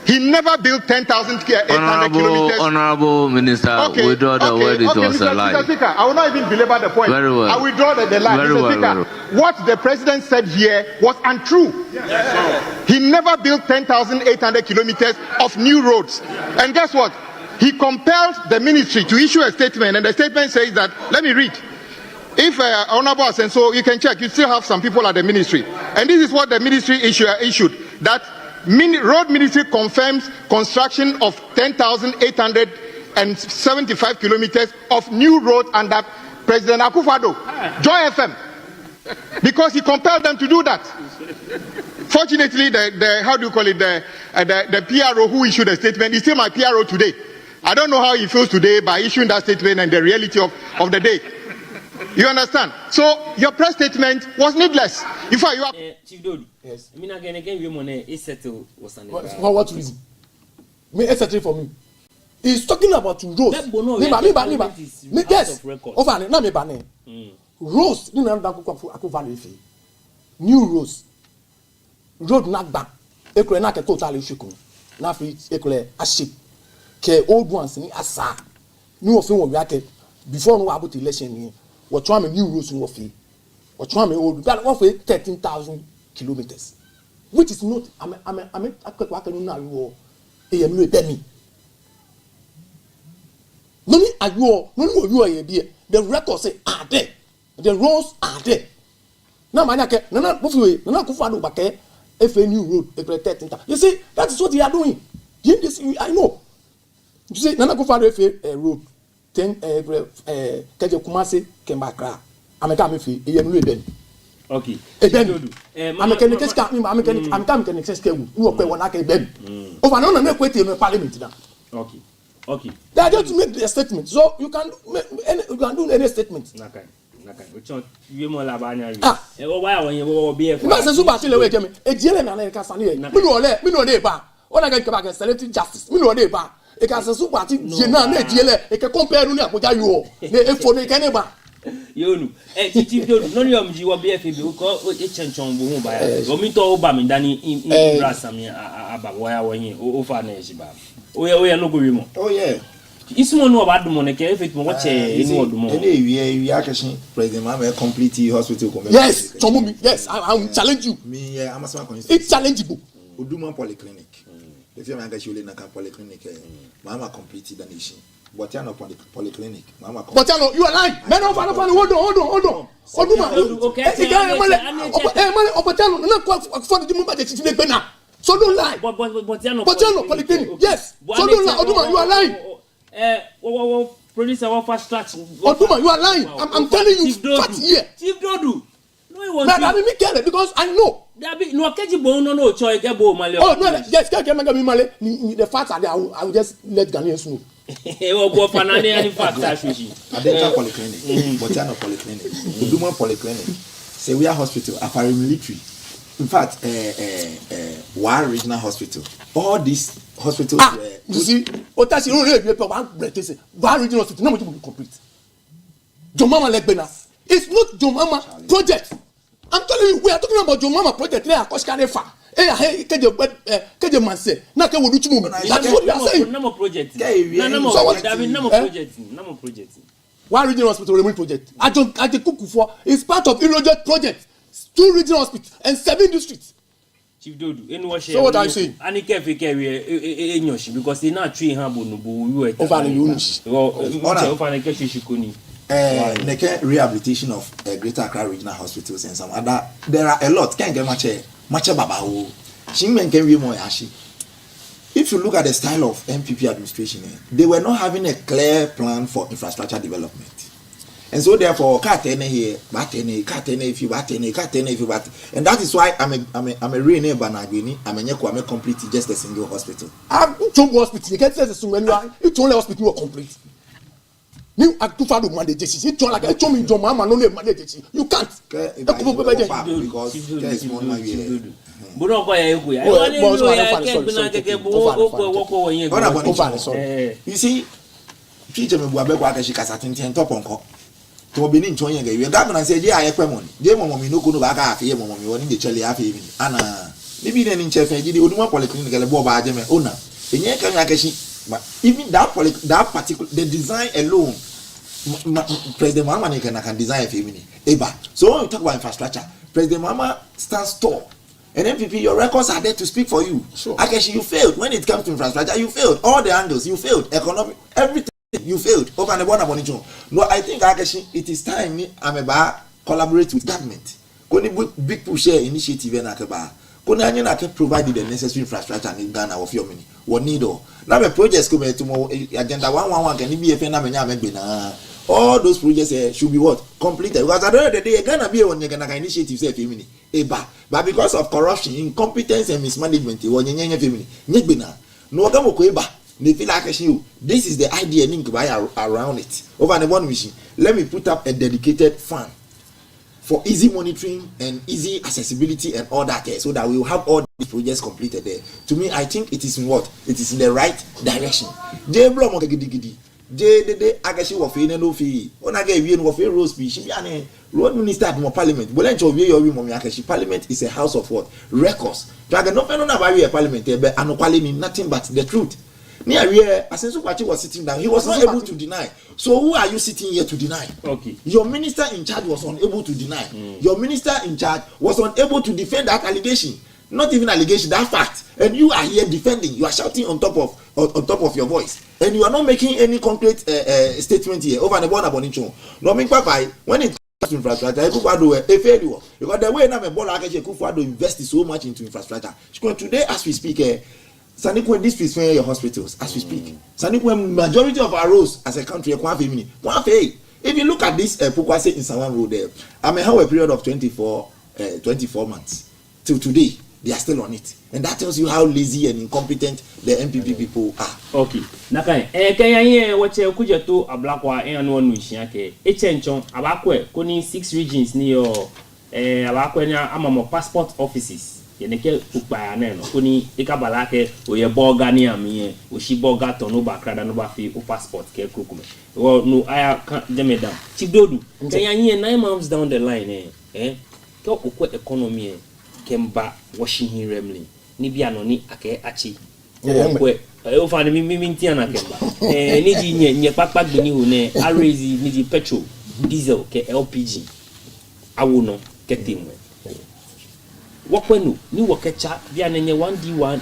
He never built 10,800 kilometers. Honorable Minister, okay, withdraw the word. It was a lie. Mr. Speaker, I will not even belabor the point. Very well. I withdraw the lie. Very Mr. well, Speaker, very what the president said here was untrue. Yes. He never built 10,800 kilometers of new roads. And guess what? He compelled the ministry to issue a statement, and the statement says that, let me read. If Honorable Asenso, you can check, you still have some people at the ministry. And this is what the ministry issued, that Road Ministry confirms construction of 10,875 kilometers of new road under President Akufo-Addo. Joy FM. Because he compelled them to do that. Fortunately, the PRO who issued the statement is still my PRO today. I don't know how he feels today by issuing that statement and the reality of the day. You understand? So your press statement was needless. In fact, you are. Chief Dodu. Yes. I mean, again, you money is settled was an. For what reason? Me settle for me. He's talking about roads. Yes. Over na me bane. Roads. You know that aku value fee. New roads. Road nagba. Ekule na ke total issue. Na fi ekule aship. Ke old ones ni asa. New of we ake before no about election ni. What trying new roads in Wafi? What trying old? That one for 13,000 kilometers, which is not. I can now you are me. None are you are here. The records say are there. The roads are there. Now, my nana, nana Akufo-Addo bake if a new road, a 13,000. You see, that is what they are doing. This I know. You see, nana Akufo-Addo if a road. Then Keje Kumasi Kembakra. Ameka mefi eyemlu eben. Okay. Eben. Ameka ne keska ameka ne keska wu. Wo pe wona ka eben. Over no na kwete no parliament na. Okay. Okay. They are just to make a statement. So you can do any statement. Nakai. Ocho you mo la ba nya yi. E wo wa won ye wo be e. Ma se super ti le we jeme. E die le na na ka sane ye. Me no le ba. Ona ga ba selective justice. Me no le ba. E ka se super ti je na die le e ka compare ni Abuja yo. E fo ne kene ba. Yonu Chief Dodu no ni omji wo BFB ko e chenchon bo hu ba ya o mi to ba mi dani in brasa mi aba wo ya wonye o fa na eji ba o ye no go wi mo oh yeah ismo no ba dumo ne ke effect mo che inu odumo wi akeshin president ma complete hospital community. Yes chomo yes I challenge you me amasama constituency it's challengeable Uduma polyclinic the firm anga shule na polyclinic mama complete the nation. But you are not polyclinic. But you are lying. Men of hold on. So don't lie. But you are not polyclinic. Yes. So don't lie. Oduma, you are lying. Producer, what fast track? Oduma, you are lying. I'm telling you, fat here. Chief Dodu. No, I mean, me care because I know. No, catch bone no choice. Get bone, Mali. Oh no, yes, can't get me Mali. The facts are there. I will just let Ghanaians know. Oh, go for any facts. I didn't polyclinic, but I'm not polyclinic. We do more polyclinic. Say we are hospital, a paramilitary. In fact, one regional hospital. All these hospitals were. You see, what that's you don't really one regional hospital. No, to complete. Jomama Legbena. It's not Jomama project. I'm telling you, we are talking about Jomama project. They are Koshkanefa. Hey, keje manse. Na ke wodu chimu. That's what we are saying. No project. No project. One regional hospital remove project. I cook for. It's part of Ilojot project. 2 regional hospitals and 7 districts. Chief Dodu, in what so what are you saying? And it can't be because they not treat humble no bu. Over the units. Neke rehabilitation of Greater Accra Regional Hospitals and some other. There are a lot. Can't get much babao. Chingmen can be more ashi. If you look at the style of MPP administration, they were not having a clear plan for infrastructure development. And so therefore, and that is why I'm a real neighbor Nagini. I'm a complete just a single hospital. I'm hospital. You can't say the when you only hospital are complete. You are too far to manage this. You like I told me your mama no manage this. You can't. Because there's more my way. You see, teacher me buabe kwa kashi kasatinti top onko. To be in China, you got and say, yeah, I have money. Dear mommy, no good back half here, mommy, one in the Charlie half evening. Anna, maybe then in Chef, you would want polyclinic and Bob Ajame owner. And yet, but even that particular, the design alone, President Mama can design a feminine. Eba. So when we talk about infrastructure, President Mama stands tall. And MPP, your records are there to speak for you. Sure. Akashi, you failed. When it comes to infrastructure, you failed. All the angles, you failed. Economic, everything. You failed. Over the one no, I think actually it is time I'm about collaborate with government. Koni big push initiative and akaba. Koni anya provide the necessary infrastructure in Ghana of your money. What need all. Now the projects come tomorrow agenda 111 can be a phenomenon. All those projects should be what completed because at the end of the day Ghana be on Ghana initiative say femini. But because of corruption, incompetence and mismanagement, one yenye femini. Nyebina. No gamo ko eba. This is the idea around it. Over the one machine, let me put up a dedicated fund for easy monitoring and easy accessibility and all that, so that we will have all these projects completed there. To me, I think it is in what? It is in the right direction. Road minister at more parliament. Parliament is a house of what? Records. Dragon no parliament, but nothing but the truth. Near Asensu Kwachi was sitting down. He was not able to deny. So who are you sitting here to deny? Okay. Your minister in charge was unable to deny. Your minister in charge was unable to defend that allegation. Not even allegation, that fact. And you are here defending. You are shouting on top of your voice. And you are not making any concrete statement here over the border bonicho. No mean papa when it comes to infrastructure, a failure. Because the way now a ball Kufuado invest so much into infrastructure. Today as we speak, Sanikwe districts for your hospitals as we speak. Sanikwe majority of our roads as a country one pay. If you look at this Pukwase in Sawan Road there, I may have a period of 24 months till today. They are still on it, and that tells you how lazy and incompetent the MPP people are. Okay. Nakai, kaya wache kuja to ablakwa eno nuishia ke. Echenchon abakwe koni 6 regions ni yo abakwe na amamo passport offices. Yeneke ukpa neno koni ikabalake oye boga ni amiye oshi boga to no bakrada no bafi o passport ke kukume. No aya demeda. Chief Dodu, kaya 9 months down the line ko okwe economy Kemba washing remly. Nibia no ni ake achi. O fa mi ntia Kemba. Niji nye pakpak bini ho ne arazi niji petrol, diesel ke LPG. Awo no ke timwe. Wokwenu ni wokecha bia na nye 1D1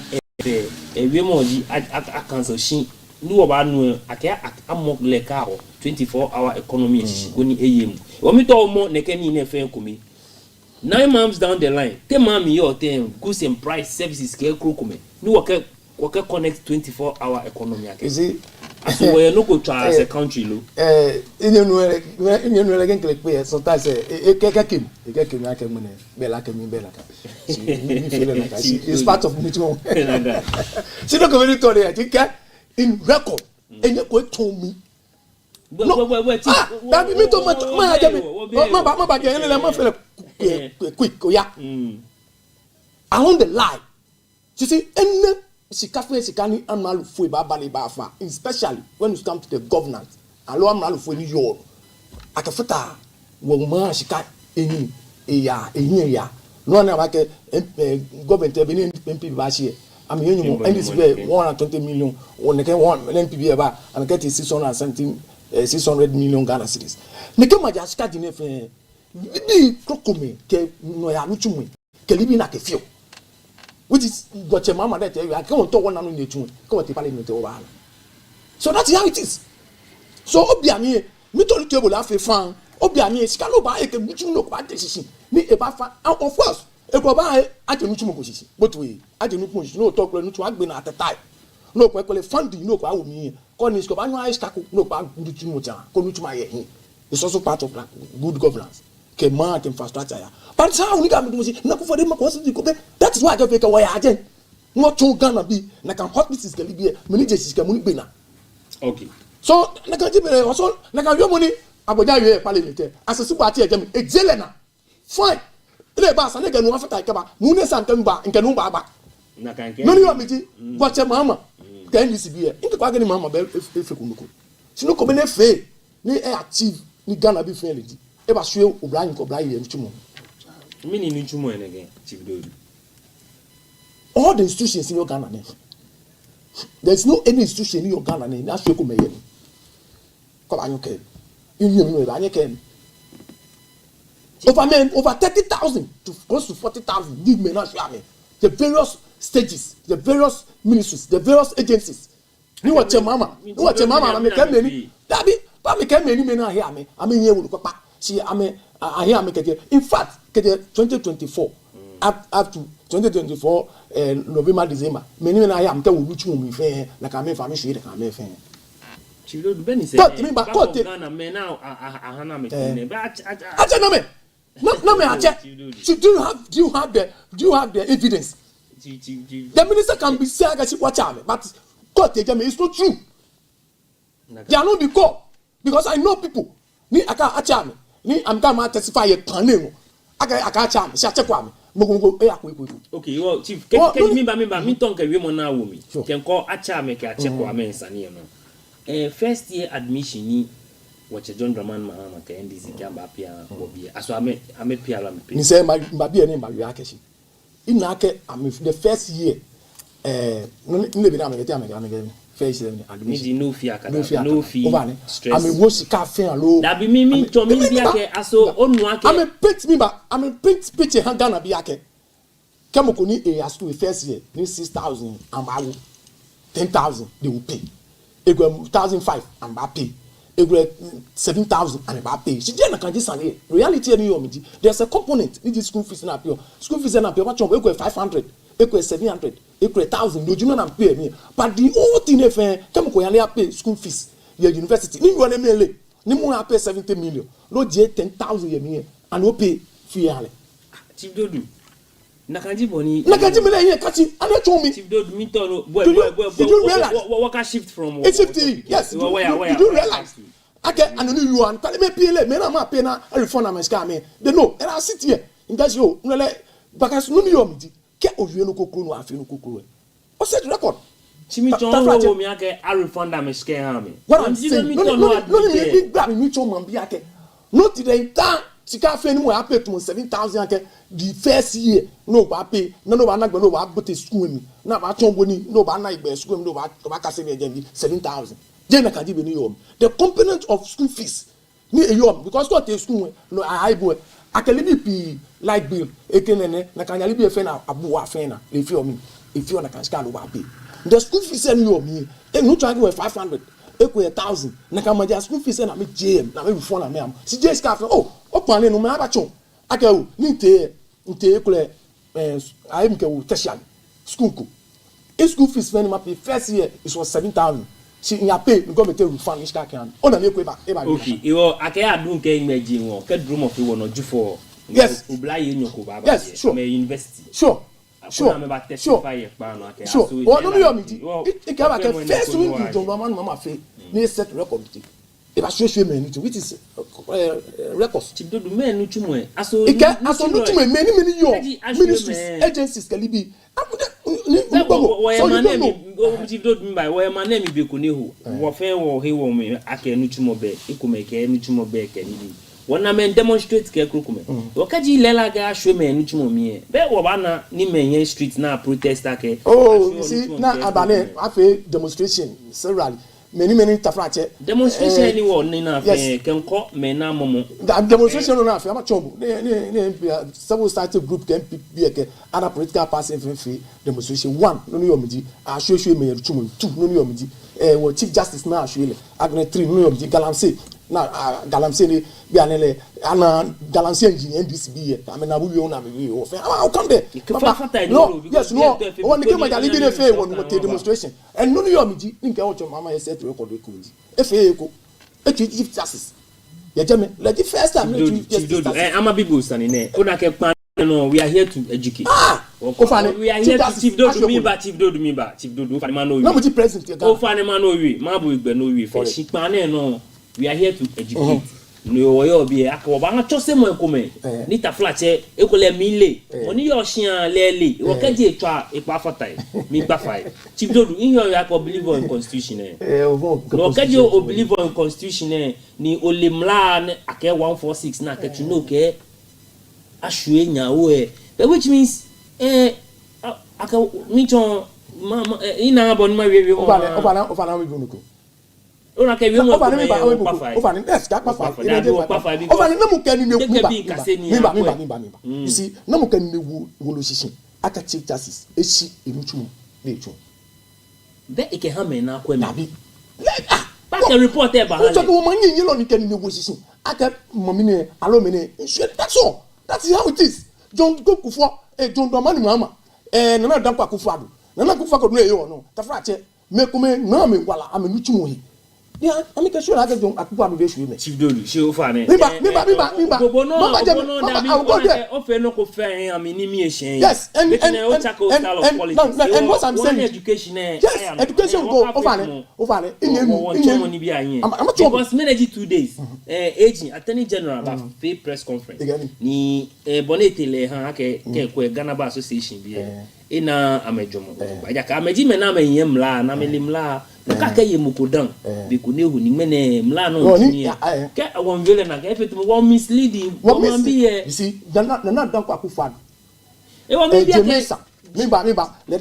we moji a cancel shin ni wo ba nu ake amok leka ho 24-hour economy goni eyem. Wo mi to mo ne keni ne fe komi. 9 months down the line, te mami yo te goods and price services ke krokume. Ni wake connect 24-hour economy. You see, So we no go try as a country lo. You know again click sometimes kekim na kemun bela kemi bela ka. It's part of me too. See no go very today I think in record and you go to me. No, that be me to my ba get ma feel quick yeah. Along the line. You see Sikani Amalu Fui Babali Bafa, especially when it comes to the governance. Alo Amalu Fui New York. Akafata Woma Shika ya. No one like government MP Bashi. I mean, and this way 120 million on the one NPB about and get 600 million Ghana cedis. Nekema Jaska Dinefe, Bibi Krokome, Ke Noya Nuchumi, Kelibi na Kefio. Which is what your mama that I can't talk one on the tune. Go to Parliament over. So that's how it is. So Obiami, me told the table after fan, Obiami, Scaloba, I can no bad decision. Me a bafa out of us. A goodbye at the mutual position. But we, I didn't push no talk to have been at the time. No, quite funding, no, I would mean. Cornish, no, Konuchuma. It's also part of good governance. Mark infrastructure. But how we got to see, not for them, that is why I can take away again. Not too gonna be, like a hot Mrs. Galibia, Manages Camunibina. Okay. So, like I also, like your money, I would die parliament as a super team, Exelena. Fine. The bass and again, one for Takaba, Nunes and Kamba, and Kanumba. No, you are meeting, but your mamma. Can you see here? In the bargain, Mamma Bell, if you could. She no come in a fay, ni achieve, ni gonna be fairly. Eba sure O'Brien ko O'Brien nchumo. Meaning nchumo again, Chief Dodo. All the institutions in your Ghana name. There's no any institution in your Ghana name. That's Shoko Mayen. Come on, okay. Over 30,000 to close to 40,000 give me not me. The various stages, the various ministries, the various agencies. You watch your mama. You watch your mama. I'm a Kemeni. Dabi, but me Kemeni me not hear me. I mean, you will papa. See, I hear me. In fact, 2024 up to 2024 November December. Many men I am tell you which one we fair like I may family share the I fair. Chilo Benny said, "Got me back. Got it. Me now. Hana me. But no me. Do you have the evidence? The minister can be saying I watch out, but God take me. It's not true. They are not be called because I know people. Ni aka achame. Ni I'm going to testify a panel. Aka achame. She check me. Okay, well, Chief, can me tongue can women now woman. Can call achame can check wa men sani no. First year admission ni what John Draman Mahama can NDC can ba pia obi. Aso ame pia la me. Ni say my be na ma akeshi. Inake am the first year no be na me get am first year admission no fee akada no fee stress. I'm a worse cafe alone. That be me to me be ake aso onu ake. I'm a paint me ba I'm a paint picture hand down be ake. Kemoko ni as to first year ni 6,000 and ba 10,000 they will pay. Ego 1,500 and ba pay. Ego 7,000 and ba pay. She dey na kan just say reality any your there's a component in this school fees na pay. School fees na pay what ego 500, ego 700, ego 1,000 do you know na pay me. But the whole thing if Kemoko yan pay school fees your university. Ni you na me ni mo pay 70 million. No je 10,000 ye me and no pay fee ale. Chief Dodo Nakaji boni. Nakaji me here catch and they told me. Chief Dodo me to boy. Did you realize? What can shift from? It's 50. Yes. Did you realize? Okay, and you want tell me PLA me na ma pay na refund am sika me. They know and I sit here in that show. No like because no me yom di. Ke owie no kokoro no afi no kokoro. O set record. Chimi chon wo mi ake a refund am sika ha me. What I'm saying. No me grab me chon man bi ake. Not the time sika fe ni mo pay to 7,000 ake. The first year no ba pay no ba na gbe no ba go to school me na ba chon boni no ba na igbe school me no ba ka say me 7,000 je na kan di be ni yom the component of school fees ni e yom because what the school no high boy akelibi pi light bill ekenene na kan yali bi e fe na abuwa fe na le fi o mi e fi o na kan ska no ba pay the school fees ni yom me e no try go 500 equal 1,000 na kan ma school fees na me jm na me before na me am si je ska fe o pan no me aba chon akewu ni nte kule ayim ke wo tertiary school ko school fees when my first year it was 7,000 si nya pay go me te refund iska kan ona me ko eba okay iwo akaya adun ke imagine won ke drum of won oju for yes obla ye nyoko baba yes sure me university sure sure no me omiji e ka ba ke first week John Roman mama fe ni set record ti e ba show me anything which is records ti do me nu tumo e aso nu tumo many yo ministries agencies ka libi so you don't know ti do mi by wo ma na mi be ko ne ho wo fe wo he wo me aka nu tumo be ikume ke nu tumo be ke ni wana men demonstrate ke krokume wakaji lela ga show me nu tumo mi be wo ba na ni menye street na protester ke you see na abane afi demonstration several many tafrache demonstration ni wo ni na fe kenko me na momo demonstration na fe ama chombo ne several started group can be ke other political parties free demonstration 1 no ni omiji a show me tumo 2 no ni omiji wo chief justice na show le agne 3 no ni omiji galamse na galamse ni bi anele ana galamse engineer NDC bi I mean na bu wi na me wi o fe how come there no yes no when came my libi ne fe won mo demonstration and no ni omiji nka o choma mama set record ko ji e fe ko e chief justice ye jame let the first time ama bibu sani ne una ke pan no we are here to educate we are here to chief do me ba fani ma no wi no mo ti president o fani ma no wi ma bu igbe no wi fe shipan no we are here to educate no yo bi akawo ba nga chose mo ekome ni taflache ekole mile oni yo shian lele wo keje etwa ipa fatai mi gba fai chief do in your ya believe in constitution no keje o believe in constitution ni olemla ake 146 na ketu no ke ashwe nyawo which means aka mi ton ina bon ma we ofana we go ona ke wi mo ofani yes ka pa fa ofani na mu kani ne ba you see na mu kani ne wo lo shishin aka chief justice echi emutu le chu be ike ha me na kwa mi ba ke report e ba ha so ko mo yin lo ni kani ne wo shishin aka momi ne alo me ne that's all that is how it is John go kufo John Dramani Mahama nana dankwa kufado nana kufako no e yo no tafra me kome na me wala amenutu mo hi yeah, I make sure I get on akupa do dey me. Chief Dodu, she o fa ne. Me ba. Gobo no da bi o no ko fe am ni mi e shen. Yes, and and what I'm saying education yes, education go over ne. Ni bi ayen. Because manage 2 days. Aging Attorney General ba pay press conference. Ni bonete le han ke ko Ghana Bar Association bi ina amejomo. Ba ja ka ameji me na me yemla na me limla. Kaka ye mukodan be ko ne hu ni mene mla no ni ke won vele na ke fetu won misleading won be you see na dan kwa kufan e won be ke me ba le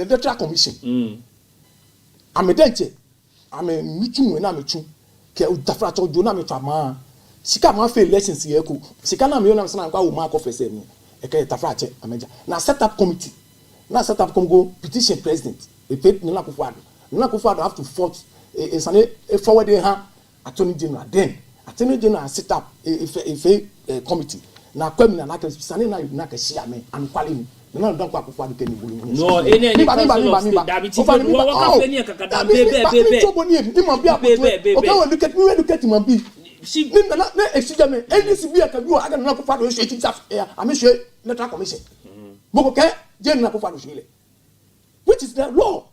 data commission amedenche ame mitu na metu ke u dafra to jo na me fama sika ma fe elections ye ko sika na me yo na sana kwa wo ma ko fese ni e ke dafra che ameja na set up committee na set up go petition president e pay na kufan na Akufo-Addo have to forward Attorney General. Then Attorney General set up a committee. Na kwemi na ke sane na ke share me and kwale ni. Na don kwa Akufo-Addo ke ni bolu. No, any Dabi Chief do wo ka fe ni kakada be. Okay, well look at man be. She na excuse me. Any civil can do aga na Akufo-Addo she teach am sure electoral commission. Boko ke je na Akufo-Addo she le. Which is the law.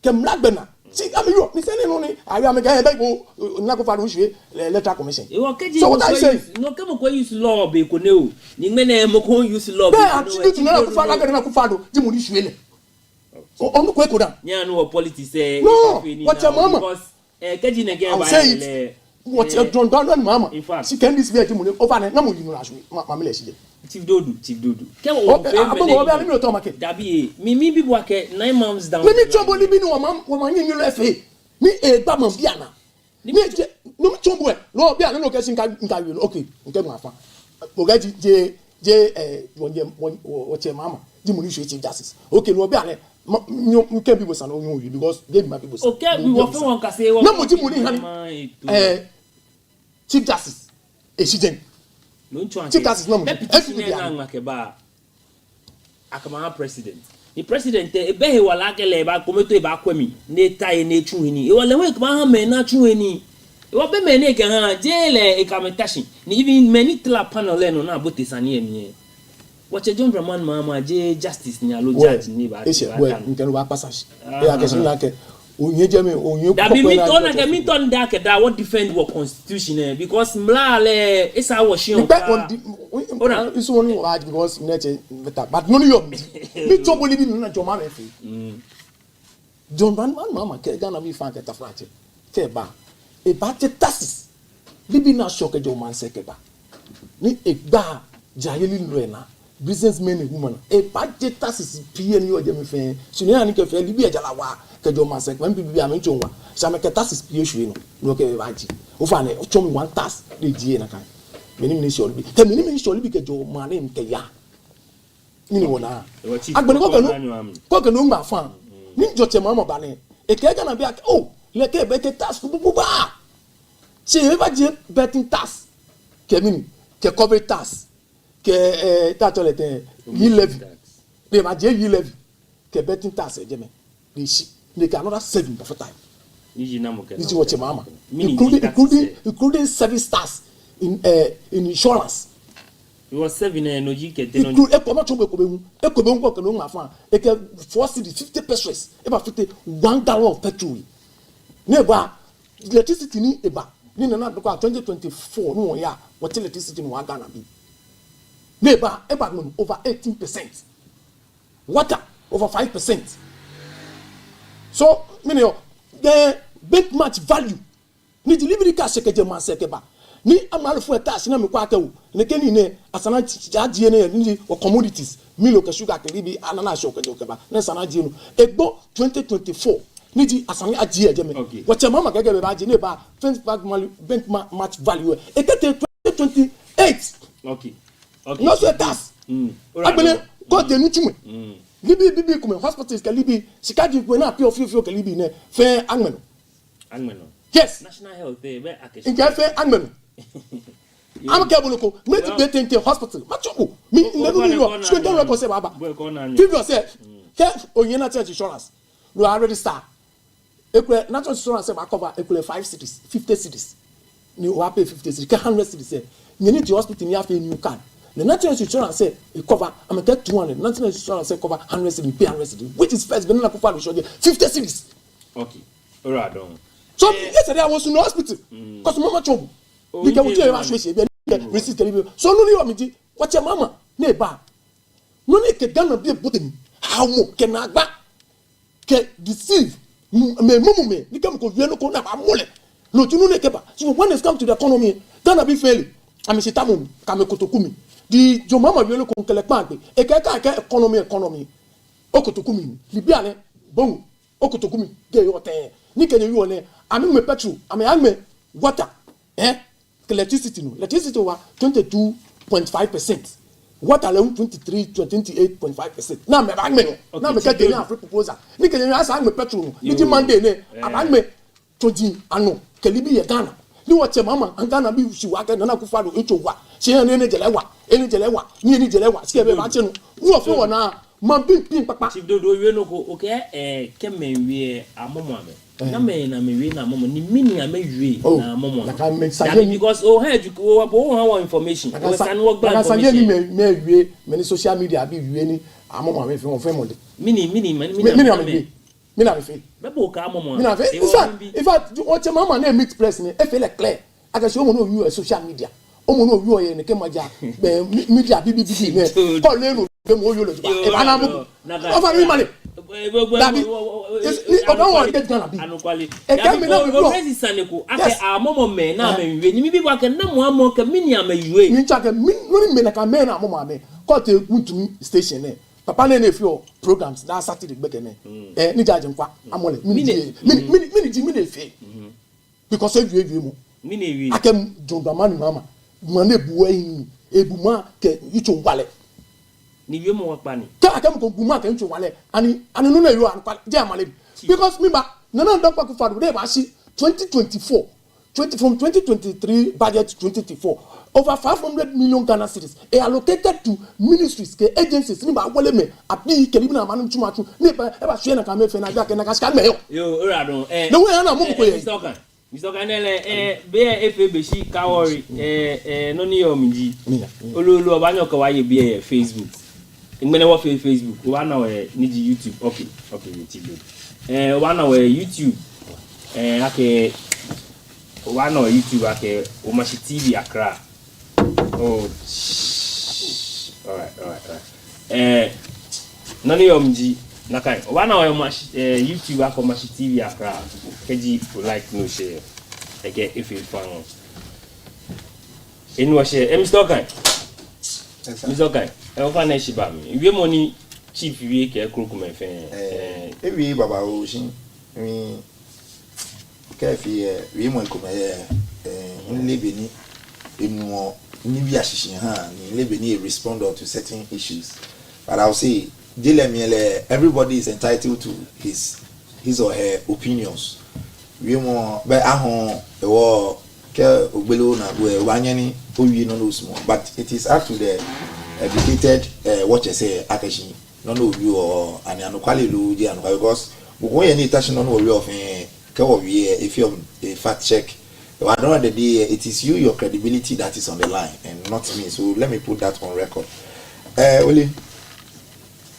Kem lagbena see I mean you me say no ni I am ga be go na ko fa do hwe electoral commission so what I say no kem ko use law be ko ne o ni me na mo ko use law be no na ko fa na ko fa do di mo ni hwe le o mo ko ko da nya no politics no what your mama because keji na get by le what your don mama she can this be di mo ni over na mo you no hwe mama le shi Chief Dodu ke wo be mi o to market Dabi mi bi bo ake 9 months down mi chombo ni bi ni wo ma yin lo efe mi e gba mo bia na mi je no mi chombo e lo bia na no ke sin ka wi okay nke mo afa mo ga je won mama di mo ni hwe chief justice okay lo bia na you can be was an own because they be my people okay we wo fe won ka say wo na mo di mo ni han chief justice e sijen no nchu chief justice no mo na ngake ba akama president the president e be he wala kele ba kometo e ba kwami ne tai ne chuhini e wala we kama ha me na chuhini e wo be me ne ke ha jele e kametashi ni even many tla panel no na botesani emi wache John Dramani Mahama je justice ni alo judge ni ba nkenu ba passage e akesin la ke onye jeme onye da bi mitona ke miton da ke da what defend what constitution because mlale isa wo shion ka ona isu woni wa because neche better but no yo mi to boli bi na joma me fi John Dramani Mahama ke Ghana bi fan ke ta frate ke ba e ba te taxes bibi na shock ke joma se ke ba ni e gba jayeli lena businessmen and women e ba te taxes pie ni o je me fe sunu ya ni ke fe libi ejala wa ke joma se when bibi am nchonwa sha me ke taxes pie hwe no ke ba ji o fa ne o chomi one tax de die na kan meni ni sure bi te meni ni sure bi ke joma na nke ya ni wona agbeni ko ke no ngba fan ni jote mama ba ne e ke Ghana bi oh le ke be te tax bu ba se e ba je betting tax ke mini ke corporate tax ke tatolete yi levy they ma je yi levy ke betting tax e je me they shi they can another 7 of time ni na mo ke ni what mama including service tax in insurance it was 7 no ji ke te no e ko ma chombe ko be hu ko ke no ngafa e ke 4 cedi 50 pesos e ba 1 gallon of petrol ne ba electricity ni e ba ni na do ko 2024 no ya what electricity no wa Ghana bi neighbor about over 18%, water over 5%. So, meaning the big match value. Ni delivery cash ke man sekeba. Ni amal fu tax na me kwa ka wo. Ne keni ne asana jaje ne ni commodities. Milo ke sugar ke libi anana show ke ba. Na sana je no. Egbo 2024 ni di asana aje eje me. What mama ke be ba je ne ba bank match value. E ke 2028. Okay. No so tax. Agbele go de nu chimwe. Libi kuma hospitals ke libi sikaji ko na pio ke libi ne fe angmeno. Yes. National health be akesh. Inga fe angmeno. Am ke boloko me ti betente hospital. Ma chobo. Mi never know. So don't record say baba. Give yourself. Ke onye na church insurance. You already start. Ekwe na church insurance say ba cover ekwe 5 cities, 50 cities. Ni wa pay 50 cities, ke 100 cities say. You need the hospital ni have a new card. The national insurance say it cover I'm get 200. National insurance say cover 100 cities, pay 100 cities. Which is first when na kufa we show 50 cities. Okay. All right, don. So yesterday I was in the hospital. Cause mama trouble. Because we tell you say be receipt tell so no ni omiji what your mama na ba. No ni ke Ghana be bottom. How mo ke na gba ke deceive me ni kam ko vie no ko na ba mole. No tunu ne ke ba. So when it comes to the economy Ghana be failing. Ami sitamu kame kotokumi. Di jo mama vie no ko kele pagbe. E ke economy. Okotokumi. Libia ne bon okotokumi de yo ten. Ni ke you ne ami me petrol, ami me water. Electricity no. Electricity wa 22.5%. Water le 28.5%. Na me bag me no. Na me ke dey na free proposal. Ni ke you asa me petrol no. Ni di Monday ne abag me 20 ano ke libi ye Ghana. Ni what mama Ghana bi si wa ke na kufa do echo wa. Se ne jelewa, ni jelewa. Se be ba che no. Wo fo na man pin papa. Chief do we no ko okay ke men we amomo ame. Na me we na amomo ni mini ame we na amomo. Because head you go information. We can work back information. Me we many social media bi we ni amomo ame fe mo de. Mini fe. Bebo ka amomo. Mini fe. In fact what your mama na meet press ni e fe le clear. Aka se o mo no you social media. O mo no you ye ne ke maja media bibi ne. Call le mo yo le ba. E ba na mo. O fa mi male. Dabi. O don want get Ghana bi. Anukwali. E ka me na we president saneko ake amomo me na me we ni mi bi wa ke na mo amo ke mini ameyue. Mi cha ke mi no me na ka me na amomo ame. Ko te kuntum station ne. Papa ne fi o programs na Saturday gbeke ne. Ni jaje nkwa amole. Mini fi. Because you mo. Mini wi. Akem John Dramani Mahama. Mo na ebuwa yin. Ebuma ke icho wale. Ni wi mo wa pa ni. Ka akem ko buma ke icho wale. Ani no na you an je amale. Because me ba na don kwa ku fadu dey ba shi 2024 from 2023 budget to 2024, over 500 million Ghana cedis are allocated to ministries, agencies. Ni ba wale me api kelibi na manu chumachu. Ni ba share na kame fe na ga na kaska me yo. Yo, Urado. No way na mo ko ye. Mr. Kanele, be FBC Kawori, no ni omiji. Olu obanyo ka waye be Facebook. Ngene wo Facebook, wa na we ni YouTube. Okay, YouTube. Wa na we YouTube. Ake wa na YouTube ake o mashi TV Accra. Oh. All right. No ni omiji. Nakai, one hour YouTube ako mashi TV Accra. Keji like no share. Again, if you found. In was share. Mr. Kai. Mr. Kai. I find a shiba me. If you money chief, you get crook my fan. Every Baba Ocean. Me. Cafe. We want come here. In Leebi in more. Nibia Shishin. In Leebi respond to certain issues. But I'll say. Everybody is entitled to his or her opinions. We more but it is up to the educated watchers say Akashi no you or an because when you touch on of if you're a fact check. I don't know the day it is your credibility that is on the line and not me. So let me put that on record. Oli.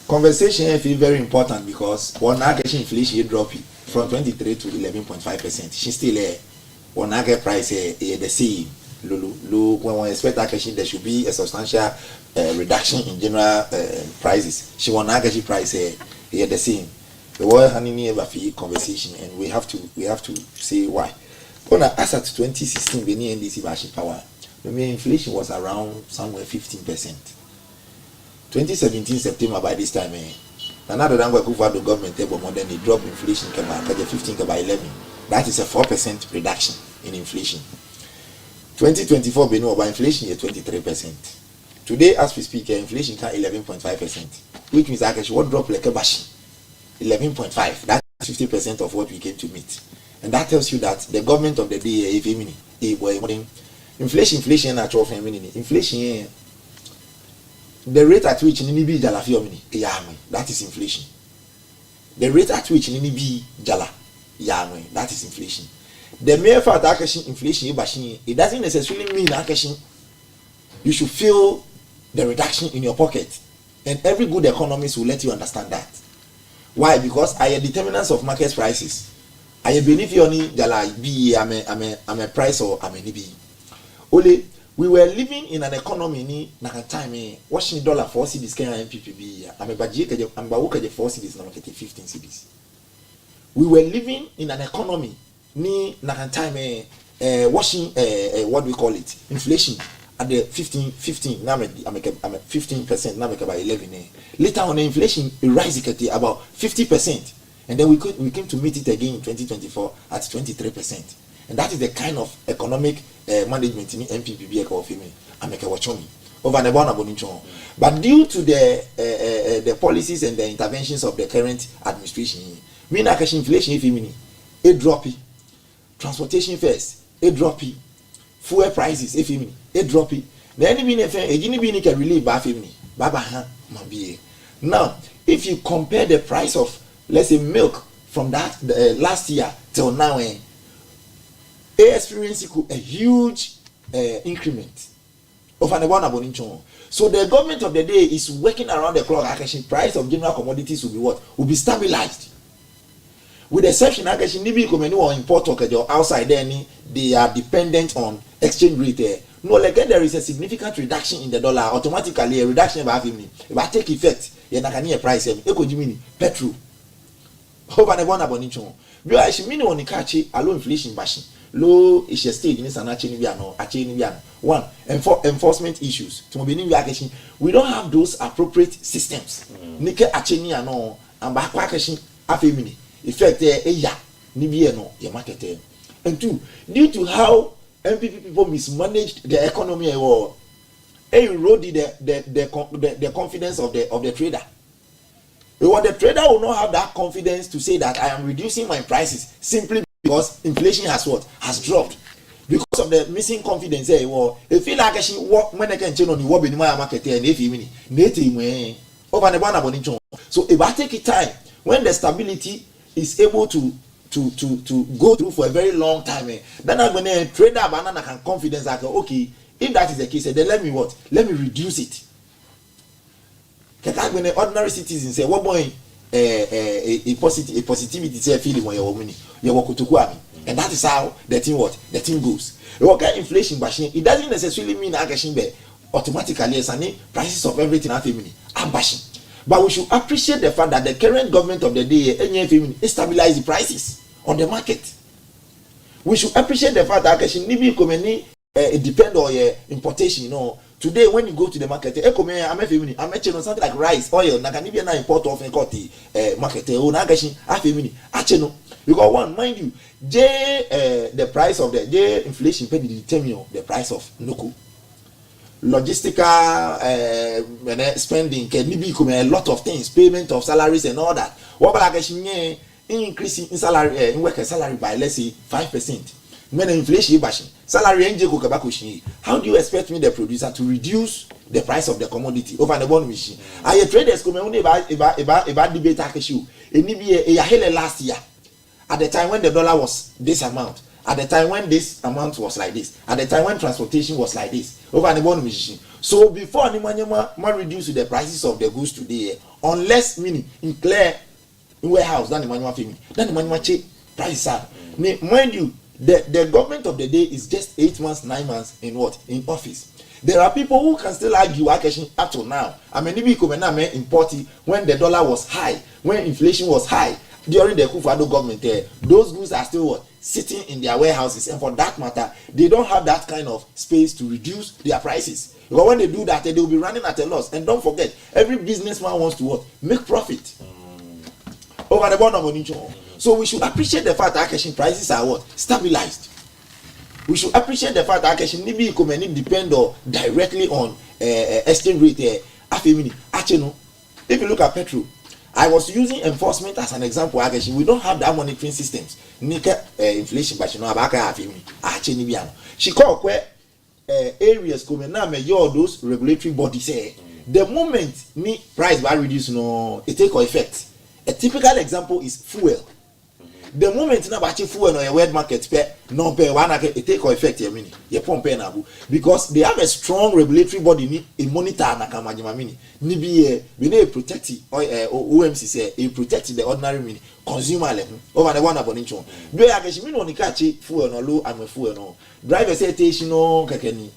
Conversation is very important because one aggregate inflation drop from 23 to 11.5%. She's still one aggregate price the same. When we expect aggregate, there should be a substantial reduction in general prices. She one aggregate price the same. The world having a conversation, and we have to say why. When as at 2016, when the NDC bashing power, the main inflation was around somewhere 15%. 2017 September by this time, another than the government table more than the drop inflation came back 15 by 11. That is a 4% reduction in inflation. 2024 we know about inflation is 23%. Today, as we speak, inflation can 11.5%, which means actually what drop like a bash 11.5. That's 50% of what we came to meet, and that tells you that the government of the day inflation natural inflation. The rate at which Nini be Jala Fiomini, that is inflation. The rate at which Nini be Jala Yamwe, that is inflation. The mere fact that inflation it doesn't necessarily mean that you should feel the reduction in your pocket. And every good economist will let you understand that. Why? Because I am determinants of market prices. I am benefiting Jala be I'm a price or I'm a nibi. Only we were living in an economy ni na time watching dollar 4 cedis can MPPB I'm a budget I'm about 4 cedis na 15 cedis. We were living in an economy ni na time watching what we call it inflation at the 15 now I'm 15% now make about 11. Later on the inflation rises at about 50%, and then we came to meet it again in 2024 at 23%. And that is the kind of economic management in MPPB over the born. But due to the policies and the interventions of the current administration, we na cash inflation it droppy, transportation fares it droppy, fuel prices it droppy. The enemy can really baba now if you compare the price of let's say milk from that last year till now, experiencing a huge increment of an abundant. So the government of the day is working around the clock. Actually, price of general commodities will be what? Will be stabilized. With the exception, actually, maybe or import or outside there, they are dependent on exchange rate. No, like there is a significant reduction in the dollar. Automatically, a reduction about if I take effect, you can price petrol. Over the one abundant. You are actually meaning on the catch alone inflation bashing. Low is a stage in this and one enforcement issues. We don't have those appropriate systems. Nika acheni ano and back packaging afemini effect ya nibia no your market. And two, due to how MPP people mismanaged the economy or eroded the confidence of the trader. Because the trader will not have that confidence to say that I am reducing my prices simply because inflation has dropped. because of the missing confidence if feel like she work when I can change on the work in my market and if you mean native over the one. So if I take it time when the stability is able to go through for a very long time, then I'm gonna trade that banana can confidence like okay, if that is the case, then let me reduce it. When the ordinary citizens say what boy a positivity say feeling when you're winning, you walk to and that is how the thing goes. Inflation bashing, it doesn't necessarily mean automatically as any prices of everything are bashing. But we should appreciate the fact that the current government of the day stabilize the prices on the market. We should appreciate the fact that it depend on your importation. Today when you go to the market, I'm something like rice, oil, na import of market. Because one, mind you, the price of the inflation pay determine the price of Nuku. Logistical spending can be a lot of things, payment of salaries and all that. What about increasing in salary in worker salary by let's say 5%? When inflation bashing, salary how do you expect me the producer to reduce the price of the commodity over the bond machine? I traders come only about debate issue. It be a last year at the time when the dollar was this amount. At the time when this amount was like this, at the time when transportation was like this, over the bond machine. So before anyone reduce the prices of the goods today, unless meaning in clear in warehouse, then the manual payment, then the manual check prices are. Mind you, the government of the day is just 8 months, 9 months in office. There are people who can still argue up to now. I mean, importing when the dollar was high, when inflation was high during the Kufuor government. Those goods are still sitting in their warehouses, and for that matter, they don't have that kind of space to reduce their prices. Because when they do that, they will be running at a loss. And don't forget, every businessman wants to make profit over the bond of money. So we should appreciate the fact that prices are stabilized. We should appreciate the fact that depend directly on exchange rate. If you look at petrol, I was using enforcement as an example. We don't have that monitoring systems. Inflation, but you know, she called areas those regulatory bodies. The moment price by reduce, it take effect. A typical example is fuel. The moment now batching fuel on a wet market it take effect because they have a strong regulatory body monitor we protect OMC say it protect the ordinary consumer level over the one about inch. They are catch fuel no low I'm a fuel no driver say no kakeni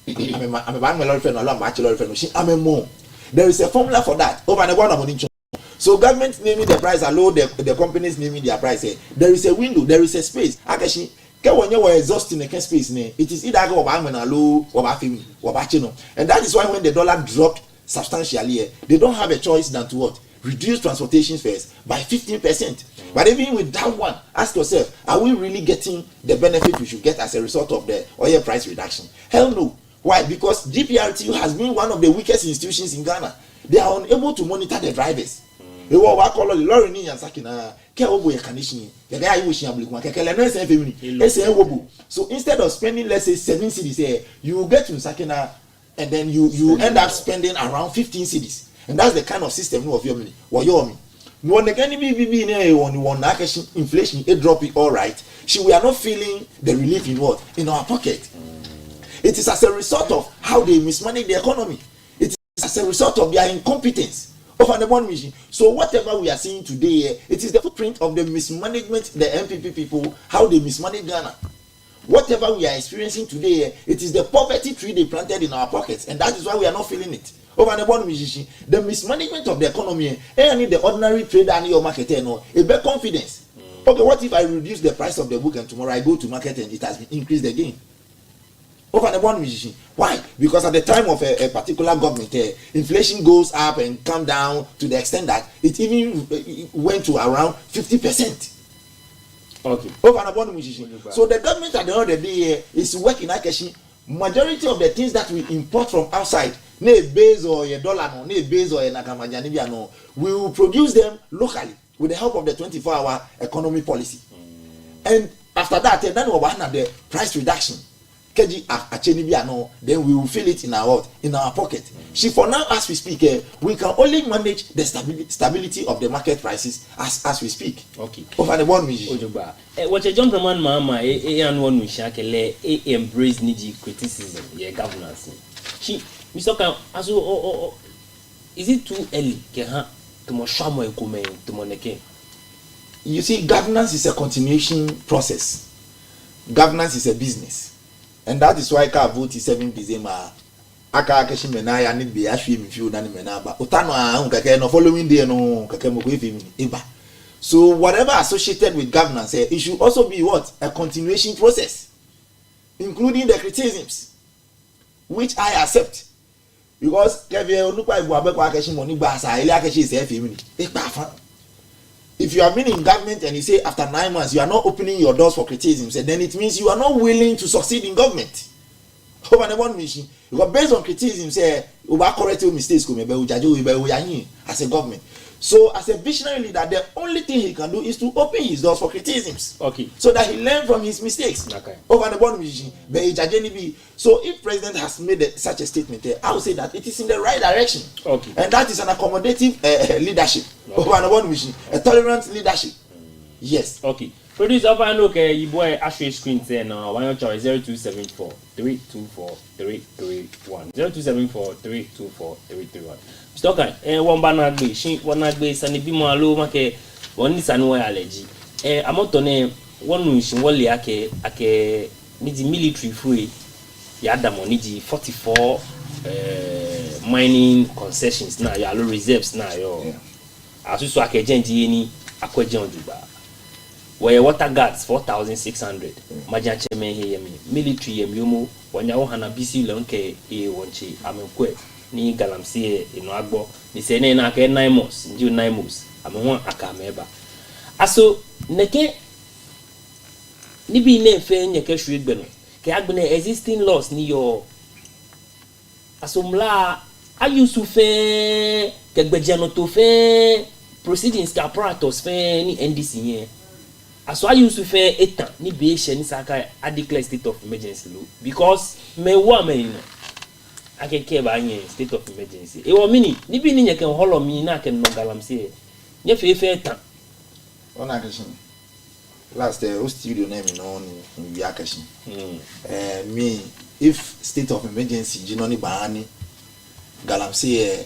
I'm a bank friend I'm a more. There is a formula for that over the one about inch. So government naming the price are low, the companies naming their price. There is a window, there is a space. Akashi, when you were exhausting the space, it is either go low or and that is why when the dollar dropped substantially, they don't have a choice than to reduce transportation fares by 15%. But even with that one, ask yourself, are we really getting the benefit we should get as a result of the oil price reduction? Hell no. Why? Because GPRTU has been one of the weakest institutions in Ghana. They are unable to monitor the drivers. So instead of spending, let's say 7 cities, you will get to Sakina and then you end up spending around 15 cities. And that's the kind of system of your money. When the inflation it drop it all right, we are not feeling the relief in our pocket. It is as a result of how they mismanage the economy. It is as a result of their incompetence. So whatever we are seeing today, it is the footprint of the mismanagement, the MPP people, how they mismanage Ghana. Whatever we are experiencing today, it is the poverty tree they planted in our pockets, and that is why we are not feeling it. Over the mismanagement of the economy, and the ordinary trader and your market, a better confidence. Okay, what if I reduce the price of the book and tomorrow I go to market and it has been increased again? Over the bond musician. Why? Because at the time of a particular government, inflation goes up and come down to the extent that it even went to around 50%. Okay. Over the bond musician. So the government at the end of the day is working like a majority of the things that we import from outside, base or a dollar, base or a nakamajanibiano, no, we will produce them locally with the help of the 24-hour economy policy. And After that, then we have the price reduction. Keji then we will feel it in our pocket. She for now, as we speak, we can only manage the stability of the market prices as we speak. Okay. Over the one mission. What a gentleman, mama, and one mission embrace needy criticism, yeah, governance. She, Mr. Kan, is it too early? You see, governance is a continuation process. Governance is a business. And that is why I vote 7 December. Aka keshi menaya ni be ashwe mi fiu na ni menaba. Utano a no following day no kake mo eba. So whatever associated with governance, it should also be what? A continuation process, including the criticisms, which I accept. Because if you have been in government and you say after 9 months you are not opening your doors for criticisms, then it means you are not willing to succeed in government. Because based on criticism, say correct your mistakes as a government. So as a visionary leader, the only thing he can do is to open his doors for criticisms. Okay. So that he learn from his mistakes. Okay. So if president has made such a statement, I would say that it is in the right direction. Okay. And that is an accommodative leadership. Okay. A tolerant leadership. Yes. Okay. Produce up and look, you boy actually screen say now 0274 324 331 0274 324 331. Stoka one banagbe shin one agbe sani bimo alo make one ni sanu wa allergy amotone one nu shin wole ake ni di military free ya damo ni di 44 mining concessions na ya lo reserves na yo asusu ake genji ni akwaje onjuba where water guards 4,600 majan cheme here military yemu wanya wo hana bisi lonke wonche amenkwe ni galamsie ino agbo ni sene na ka 9 months nju 9 months amenho aka meba aso neke ni bi na fe nyeke hwe gbe no ke agbene existing laws ni yo aso mla ayusu fe ke gbeje no to fe proceedings ka apparatus fe ni NDC yen aso ayusu fe etan ni bi ehye ni saka a declare state of emergency law because me wa me no akeke ba anye state of emergency e wo mini ni bi ni nyeke holo mi na ke no galamse nye fe etan ona keshin last studio name no we are keshin me if state of emergency jinoni baani galamse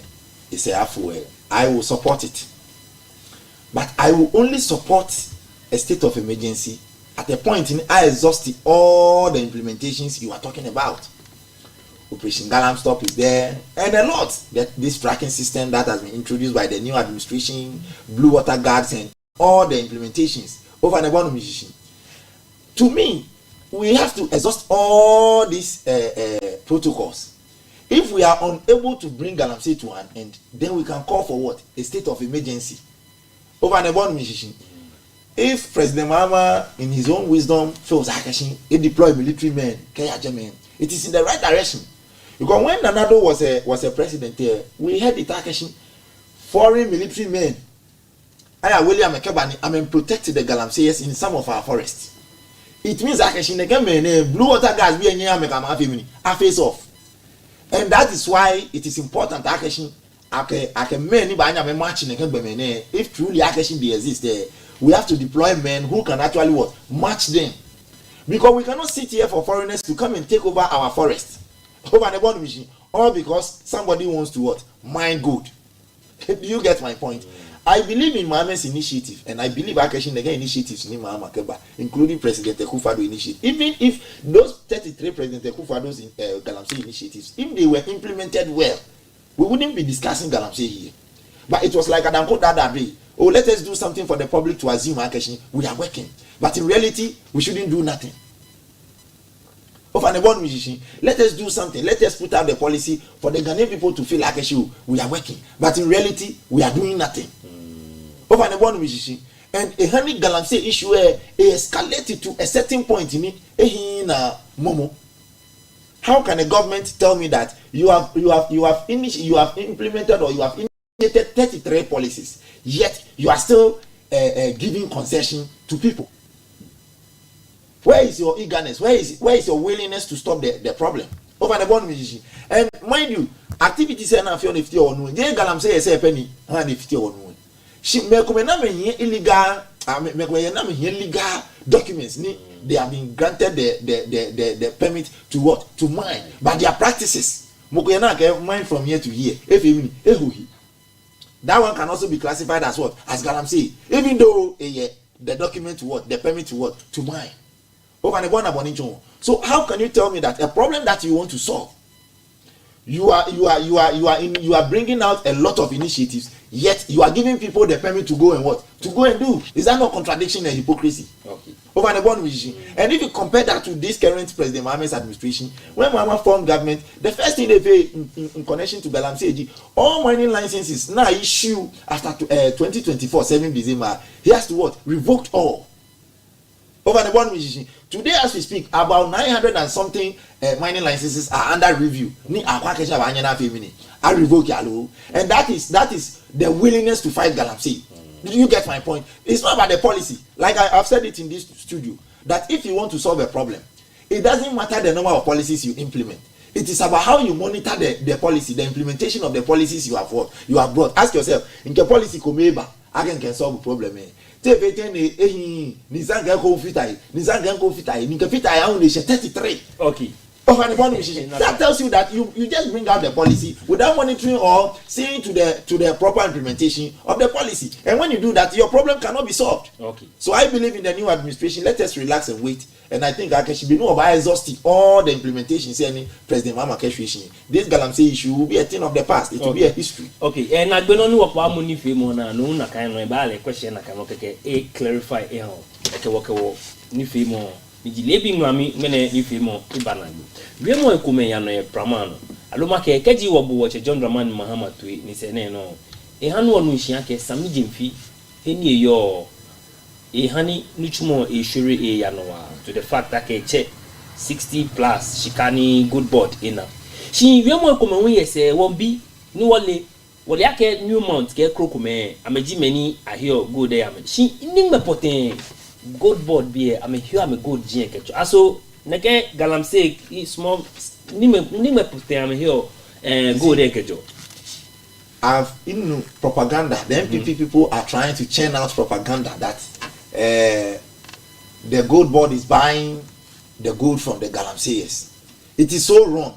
is a afu I will support it, but I will only support a state of emergency at a point in I exhausted all the implementations you are talking about. Operation Galam Stop is there, and a lot that this tracking system that has been introduced by the new administration, blue water guards, and all the implementations over the bottom musician. To me, we have to exhaust all these protocols. If we are unable to bring Galamsey to an end, then we can call for what? A state of emergency over the bottom musician. If President Mahama, in his own wisdom, feels like he deploy military men, it is in the right direction. Because when Nanado was a president here, we had the Takashin foreign military men. I William Mekabani, I mean protected the Galamseyers in some of our forests. It means Akashin the blue water gas being near Mekamafimini, a face off. And that is why it is important Akashin I can many by matching if truly Akashin they exist there. We have to deploy men who can actually what? Match them. Because we cannot sit here for foreigners to come and take over our forest. Over the bond machine. All because somebody wants to what? Mine gold. Do you get my point? I believe in Mahama's initiative, and I believe Akashin again initiatives in Mahama Keba, including President Ekufado initiative. Even if those 33 President Ekufado's Galamsey initiatives, if they were implemented well, we wouldn't be discussing Galamsey here. But it was like Adamko Dadabe. Oh, let us do something for the public to assume Akashin we are working. But in reality, we shouldn't do nothing. Let us do something. Let us put out the policy for the Ghanaian people to feel like we are working. But in reality, we are doing nothing. And a honey Galamsey issue escalated to a certain point in Momo. How can a government tell me that you have implemented or you have initiated 33 policies, yet you are still giving concession to people? Where is your eagerness? Where is your willingness to stop the problem? Over the bond musician. And mind you, activities are not feeling 50 or no. They galam say a penny, 150 or no. She make me illegal. Make me illegal documents. They have been granted the permit to what? To mine. But their practices. Mine from here to here. That one can also be classified as what? As galam say. Even though the document to what? The permit to what? To mine. So how can you tell me that a problem that you want to solve, you are bringing out a lot of initiatives, yet you are giving people the permit to go and what? To go and do. Is that not contradiction and hypocrisy? Okay. Over the bond vision. And if you compare that to this current President Mohammed's administration, when Mohammed formed government, the first thing they pay in connection to Galamsey, all mining licenses now issue after 2024, 7 December, he has to what? Revoked all. Over the bond musician. Today, as we speak, about 900 and something mining licenses are under review. I revoke yalo, and that is the willingness to fight Galamsey. Do you get my point? It's not about the policy. Like I've said it in this studio, that if you want to solve a problem, it doesn't matter the number of policies you implement. It is about how you monitor the policy, the implementation of the policies you have brought. Ask yourself, in the policy I can solve a problem. Okay. That tells you that you just bring out the policy without monitoring or seeing to the proper implementation of the policy. And when you do that, your problem cannot be solved. Okay. So I believe in the new administration. Let us relax and wait. And I think I should be no about exhausting all the implementation. Saying President Mama Keshwishi, this Galamsey issue will be a thing of the past. It will be a history. Okay. And I don't know what money for Mona. No, na kind of question. I can clarify. Ni fimo ni Leebi Ŋulami mene ni fimo ibana ni wemo ekume ya no e pramano aloma ke keji wo bo che John Dramani Mahama to ni se ne no e hanu onu nhia ke sami jemfi eni eyo e hani nuchumo e shure e ya no to the fact that ke che 60 plus shikani good board ina shi wemo ekume hu yese won bi ni wole ake new mount ke krokume ameji meni ahio go there am shi ni mepoten good board be I'm a good gene catch. Also, neke Galamsey small nime put I'm here good ekejo. I've propaganda. The MPP people are trying to churn out propaganda that the gold board is buying the gold from the Galamseyers. It is so wrong.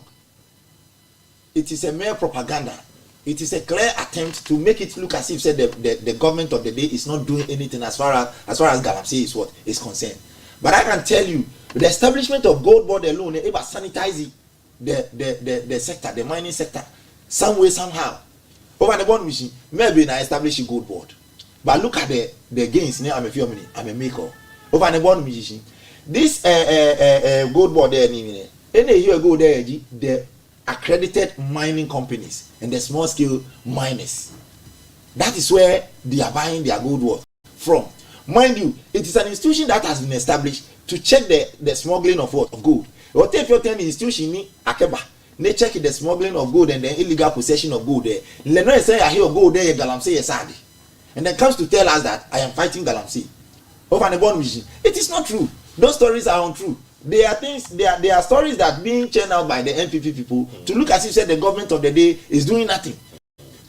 It is a mere propaganda. It is a clear attempt to make it look as if the government of the day is not doing anything as far as Galamsey is concerned. But I can tell you, the establishment of gold board alone, it was sanitizing the sector, the mining sector, some way, somehow. Over the bond machine, maybe I establish a gold board. But look at the gains. I'm a maker. Over the bond machine, this gold board there, any year go there, the accredited mining companies and the small scale miners. That is where they are buying their gold from. Mind you, it is an institution that has been established to check the smuggling of what? Of gold. Or if you tell the institution ni Akeba, they check the smuggling of gold and the illegal possession of gold there. Leno say I hear gold there, Galamsey Esadi. And then comes to tell us that I am fighting Galamsey over the bond machine. It is not true. Those stories are untrue. They are things. They are stories that being churned out by the NPP people to look as if said the government of the day is doing nothing.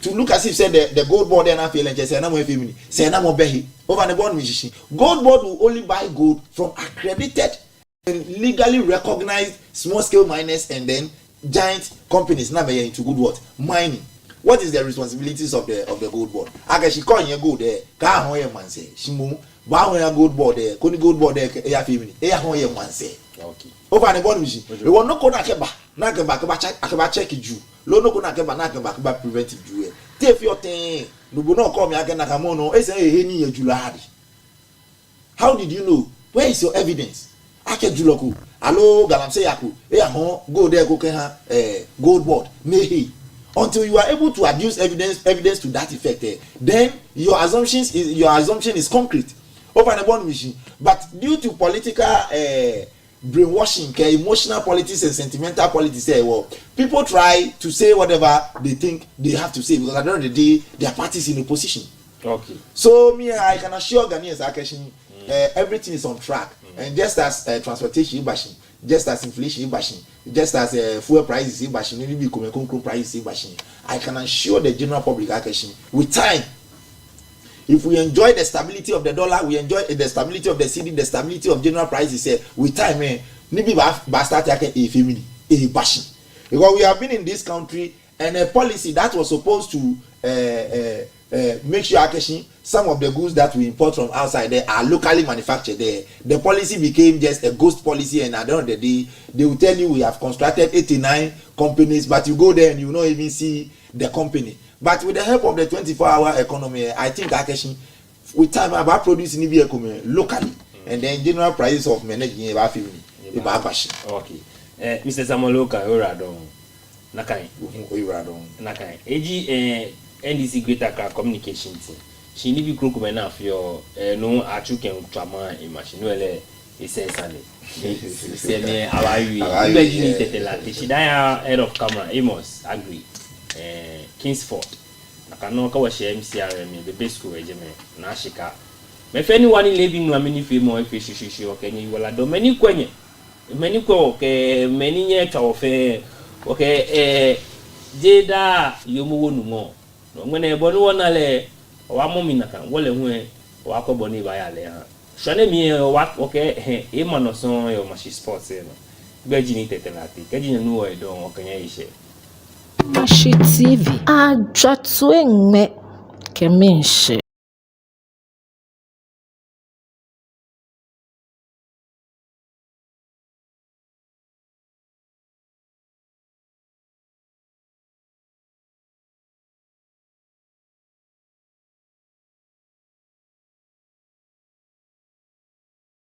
To look as if said the gold board and feel and say no more femini, say no more behi over the bond musician. Gold board will only buy gold from accredited and legally recognized small scale miners and then giant companies. Now we are into good what mining. What is the responsibilities of the gold board? I she call you gold there. Ka hoye man say shimu. Wow, gold board there. Koni gold board there. Eya femini. Eya hoye man say. Okay. Over the bond machine. We want no kona keba. Na keba akeba check you. Lo no kona keba na keba preventive you. Take your thing. No bo no come again na kamono. E say e ni ejuladi. How did you know? Where is your evidence? Ake juloku. Allo Galamsey yaku. Eya ho go there go ken ha gold board. Nehi. Until you are able to adduce evidence to that effect, then your assumption is concrete over the bond machine. But due to political brainwashing, emotional politics and sentimental politics, people try to say whatever they think they have to say because at the end of the day, their party is in opposition. Okay. So I can assure Ghanaians, everything is on track. And just as transportation bashing, just as inflation bashing, just as fuel prices bashing, maybe control prices bashing, I can assure the general public with time. If we enjoy the stability of the dollar, we enjoy the stability of the cedi, the stability of general prices. With time, maybe start taking a family, a bashing. Because we have been in this country and a policy that was supposed to make sure some of the goods that we import from outside there are locally manufactured there. The policy became just a ghost policy, and at the end of the day, they will tell you we have constructed 89 companies, but you go there and you don't even see the company. But with the help of the 24-hour economy, I think with time about producing locally, and then general prices of managing about family. Okay. Mr. Samoloka, Oradon. Nakai. Nakai. NDC Greater Communication team. She need to be crook enough your no achuken trauma in machine. Well, it says Sunday. Say me, how are you? She died head of camera. Amos agree. Kingsford. Nakano kawa she MCRM the best school regime. Nashika. Me fe anyone in Leebi Ŋulami fi mo fi shishi o kenyi wala do many kwenye. Many ko ke many nye twa fe. Okay jeda yomu wonu mo. Ngene bonu wona le wa momi naka wole hu wa ko boni ba ya le ha. Shane mi wa okay e manoson yo machi sports no. Gbeji ni tetelati. Keji nu o do o kenya ise. Mashi TV. Ajatwe ngme. Kemenche.